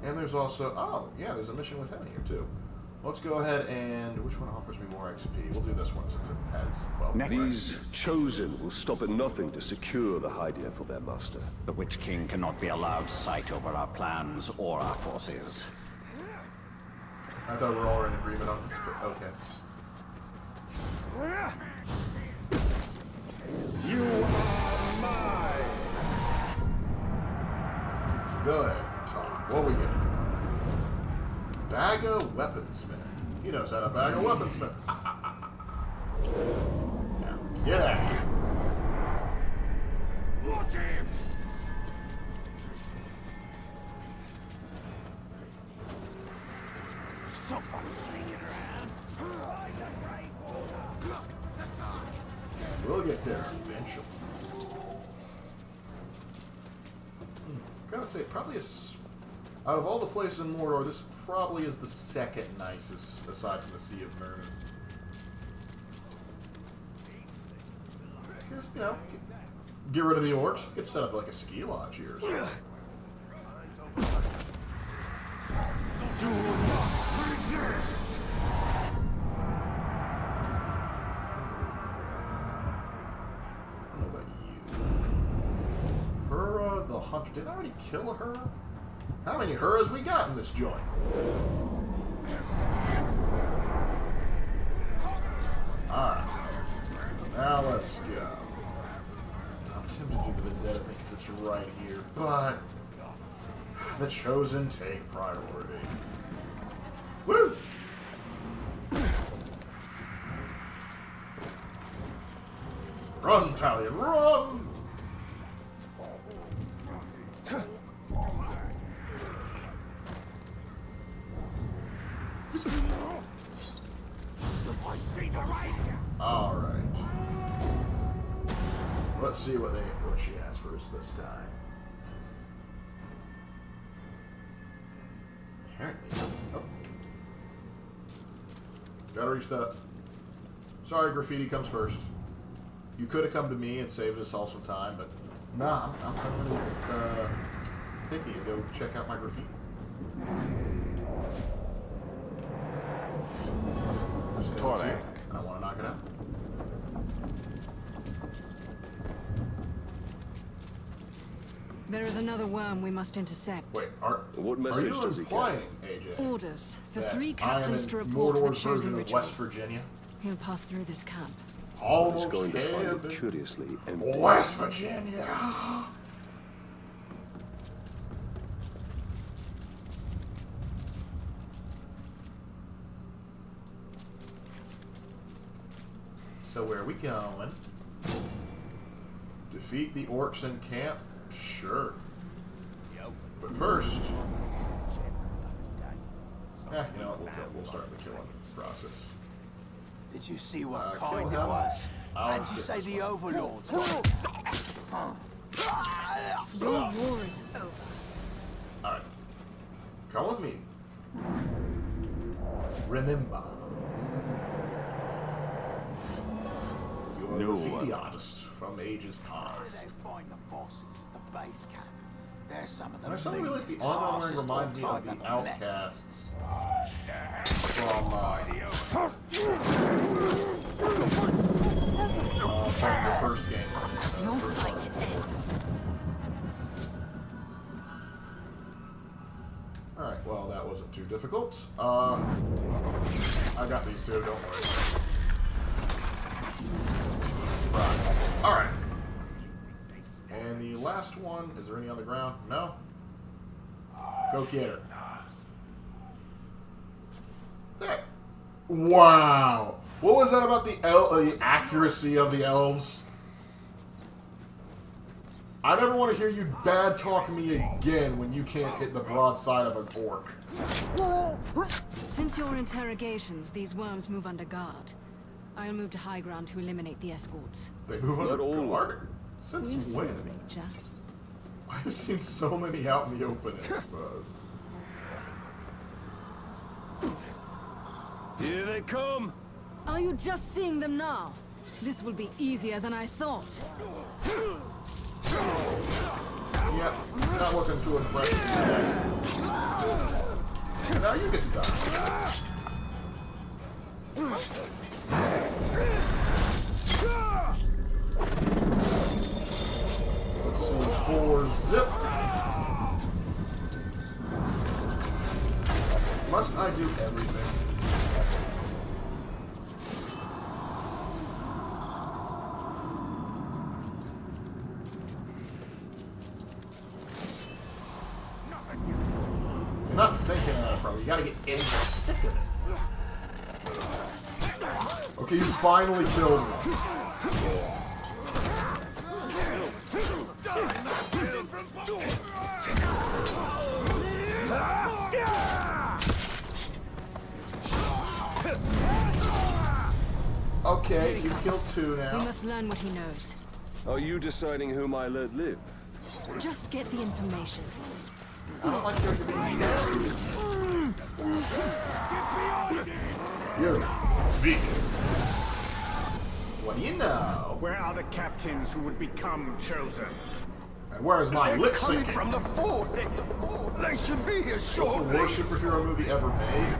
And there's also... Oh, yeah, there's a mission with him here, too. Let's go ahead and... Which one offers me more XP? We'll do this one since it has, well... These chosen will stop at nothing to secure the Hydia for their master. The Witch King cannot be allowed sight over our plans or our forces. I thought we were all in agreement on this, but okay. You are mine. So go ahead, talk. What we get? Bag of weaponsmith. He knows how to bag a weaponsmith. Now, get at it. Watch him. Somebody's sneaking around. We'll get there eventually. Gotta say, probably a... Out of all the places in Mordor, this probably is the second nicest, aside from the Sea of Mern. Here's, you know, get rid of the orcs. You could set up like a ski lodge here or something. Do not resist! I don't know about you. Hura the Hunter. Didn't I already kill a Hura? How many Huras we got in this joint? Alright. Now let's go. I'm tempted to do the Vendetta thing because it's right here, but the Chosen take priority. Woo! Run, Talion, run! Alright. Let's see what she has for us this time. Apparently. Oh. Gotta reach that. Sorry, graffiti comes first. You could have come to me and saved us all some time, but nah, I'm gonna picky and go check out my graffiti. Just 'cause it's here, and I want to knock it out. There is another worm we must intercept. Wait, what message are does you he carry? implying, AJ? Orders for That 3 I am captains in to report the Mordor's chosen version of ritual. West Virginia? He'll pass through this camp. I was Almost going to find it heaven. curiously empty. West Virginia! So where are we going? Defeat the orcs in camp? Sure. But first... you know what, we'll start the killing process. Did you see what kill kind it him. was? I'll How'd you get say this the one. overlords got it? Your war is over. Alright. Come with me. Remember. You're No the graffiti one. artist from ages past. Where do they find the bosses at the base camp? They're some of the And I suddenly realized the armor I'm wearing reminds me of the outcasts from the first game. Your fight ends. Alright, well that wasn't too difficult. I got these two, don't worry. Right. Alright. And the last one, is there any on the ground? No? Go get her. There. Wow! What was that about the accuracy of the elves? I never want to hear you bad talk me again when you can't hit the broadside of an orc. Since your interrogations, these worms move under guard. I'll move to high ground to eliminate the escorts. They move under guard? We'll Since see, when? Ranger. I've seen so many out in the open, I suppose. Here they come! Are you just seeing them now? This will be easier than I thought. Yep, not looking too impressive. Now you get to die. Let's see, 4 zip. Must I do everything? You're not thinking about it, probably. You gotta get in the thick of it. Okay, you finally killed one. Okay, you killed 2 We now. must learn what he knows. Are you deciding whom I let live? Just get the information. I don't like you're being sexy. You, speak. What do you know? Where are the captains who would become chosen? And where's my lip Coming syncing? from the fort. They should be here What's the shortly. worst superhero movie ever made?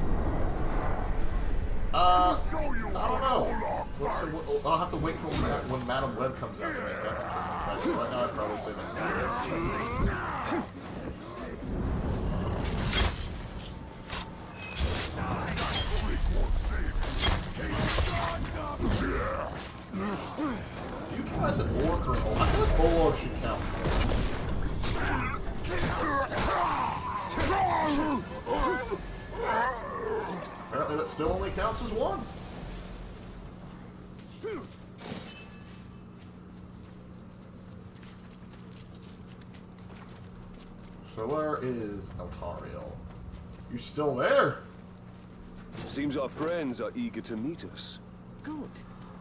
I don't know. I'll have to wait till when Madam Web comes out to make that determination. Right now, I'd probably say that. Do you count as an orc or an orc? I feel like Olor should count. Apparently that still only counts as one. So where is Eltariel? You still there? Seems our friends are eager to meet us. Good.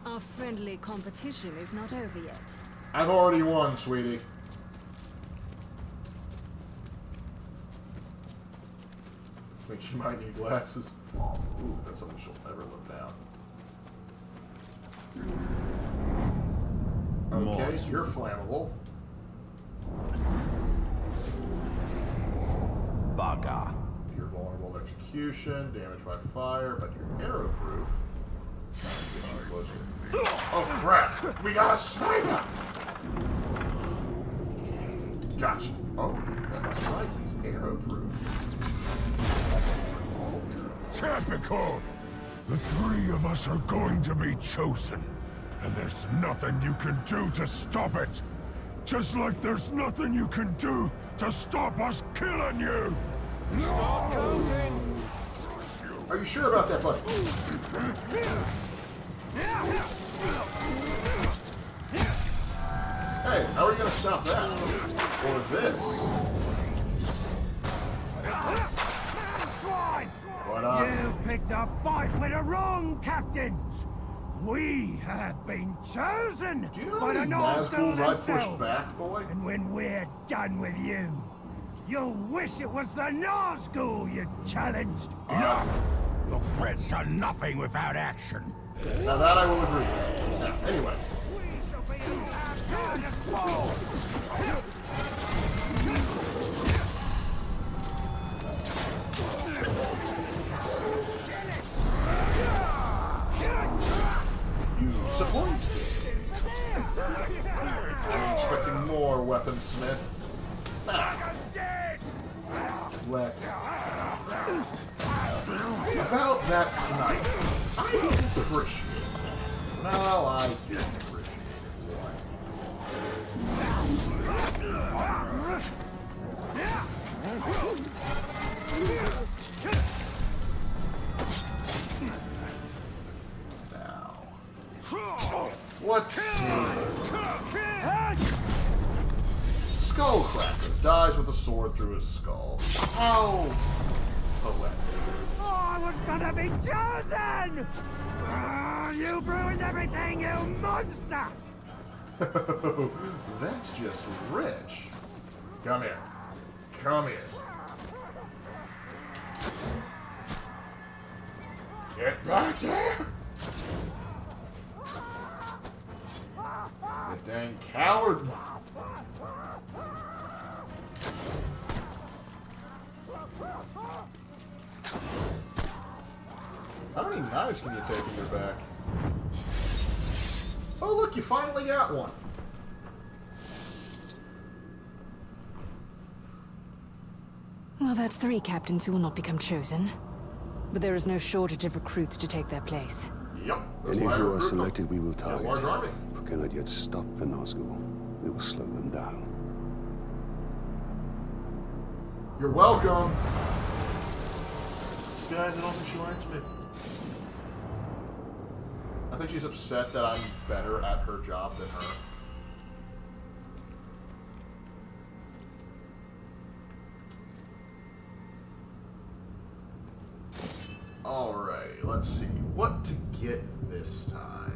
Our friendly competition is not over yet. I've already won, sweetie. I think she might need glasses. Ooh, that's something she'll never live down. Okay, you're flammable. Baga. You're vulnerable to execution, damage by fire, but you're arrow-proof. Oh crap! We got a sniper! Gotcha. Oh, that's right, he's arrow-proof. Typical! The three of us are going to be chosen, and there's nothing you can do to stop it! Just like there's nothing you can do to stop us killing you! Stop counting! Are you sure about that, buddy? Hey, how are you gonna stop that? Or this? What You picked a fight with the wrong captains! We have been chosen Do you know by how the many Nazgul Nazguls I pushed themselves. back, boy? And when we're done with you, you'll wish it was the Nazgul you challenged. Enough! Your threats are nothing without action. Now that I will agree. Now, anyway. We shall be our finest foe! You disappoint me. I'm expecting more, weaponsmith. Ah. Let's... About that snipe. I appreciate it. No, I didn't appreciate it. Now... What? Skullcracker dies with a sword through his skull. How poetic. I was gonna be chosen! You've ruined everything, you monster! That's just rich. Come here. Come here. Get back here! You dang coward! How many knives can you take in your back? Oh look, you finally got one! Well, that's 3 captains who will not become chosen. But there is no shortage of recruits to take their place. Yep. Any who are selected we will target. Large army. If we cannot yet stop the Nazgul, we will slow them down. You're welcome! Guys, I don't think she likes me. I think she's upset that I'm better at her job than her. Alright, let's see. What to get this time?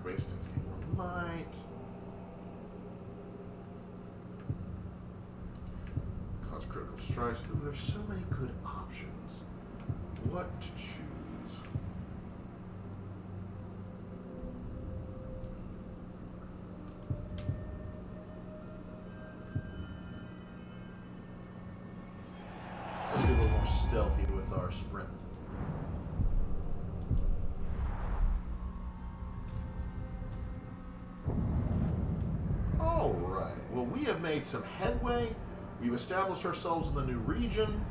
Base Kingdom of Light. Cause critical strikes. Ooh, there's so many good options. What to choose? Let's be a little more stealthy with our sprint. Alright, well, we have made some headway. We've established ourselves in the new region.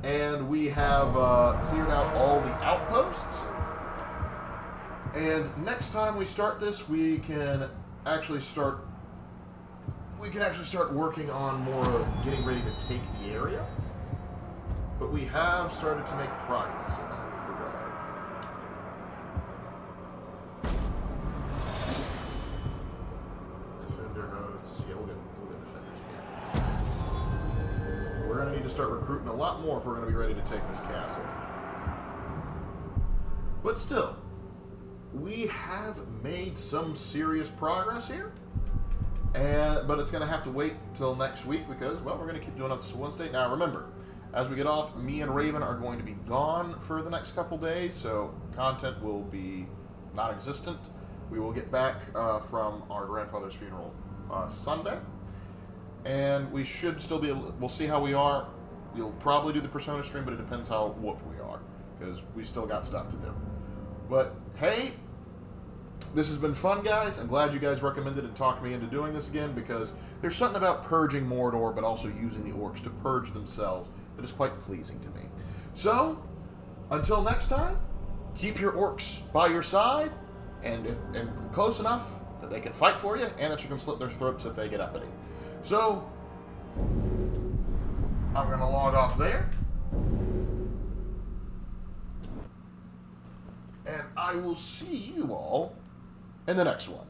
And we have cleared out all the outposts. And next time we start this, we can actually start working on more of getting ready to take the area. But we have started to make progress in that regard. Defender hosts. Yeah, we'll get defenders here. We're going to need to start recruiting a lot more if we're going to be ready to take this castle. But still, we have made some serious progress here. But it's going to have to wait till next week because, well, we're going to keep doing it this Wednesday. Now, remember, as we get off, me and Raven are going to be gone for the next couple days, so content will be non-existent. We will get back from our grandfather's funeral Sunday, and we should still be, we'll see how we are. We'll probably do the Persona stream, but it depends how whooped we are, because we still got stuff to do. But, hey, this has been fun, guys. I'm glad you guys recommended and talked me into doing this again, because there's something about purging Mordor, but also using the orcs to purge themselves that is quite pleasing to me. So, until next time, keep your orcs by your side, and close enough that they can fight for you, and that you can slit their throats if they get uppity. So, I'm going to log off there. And I will see you all in the next one.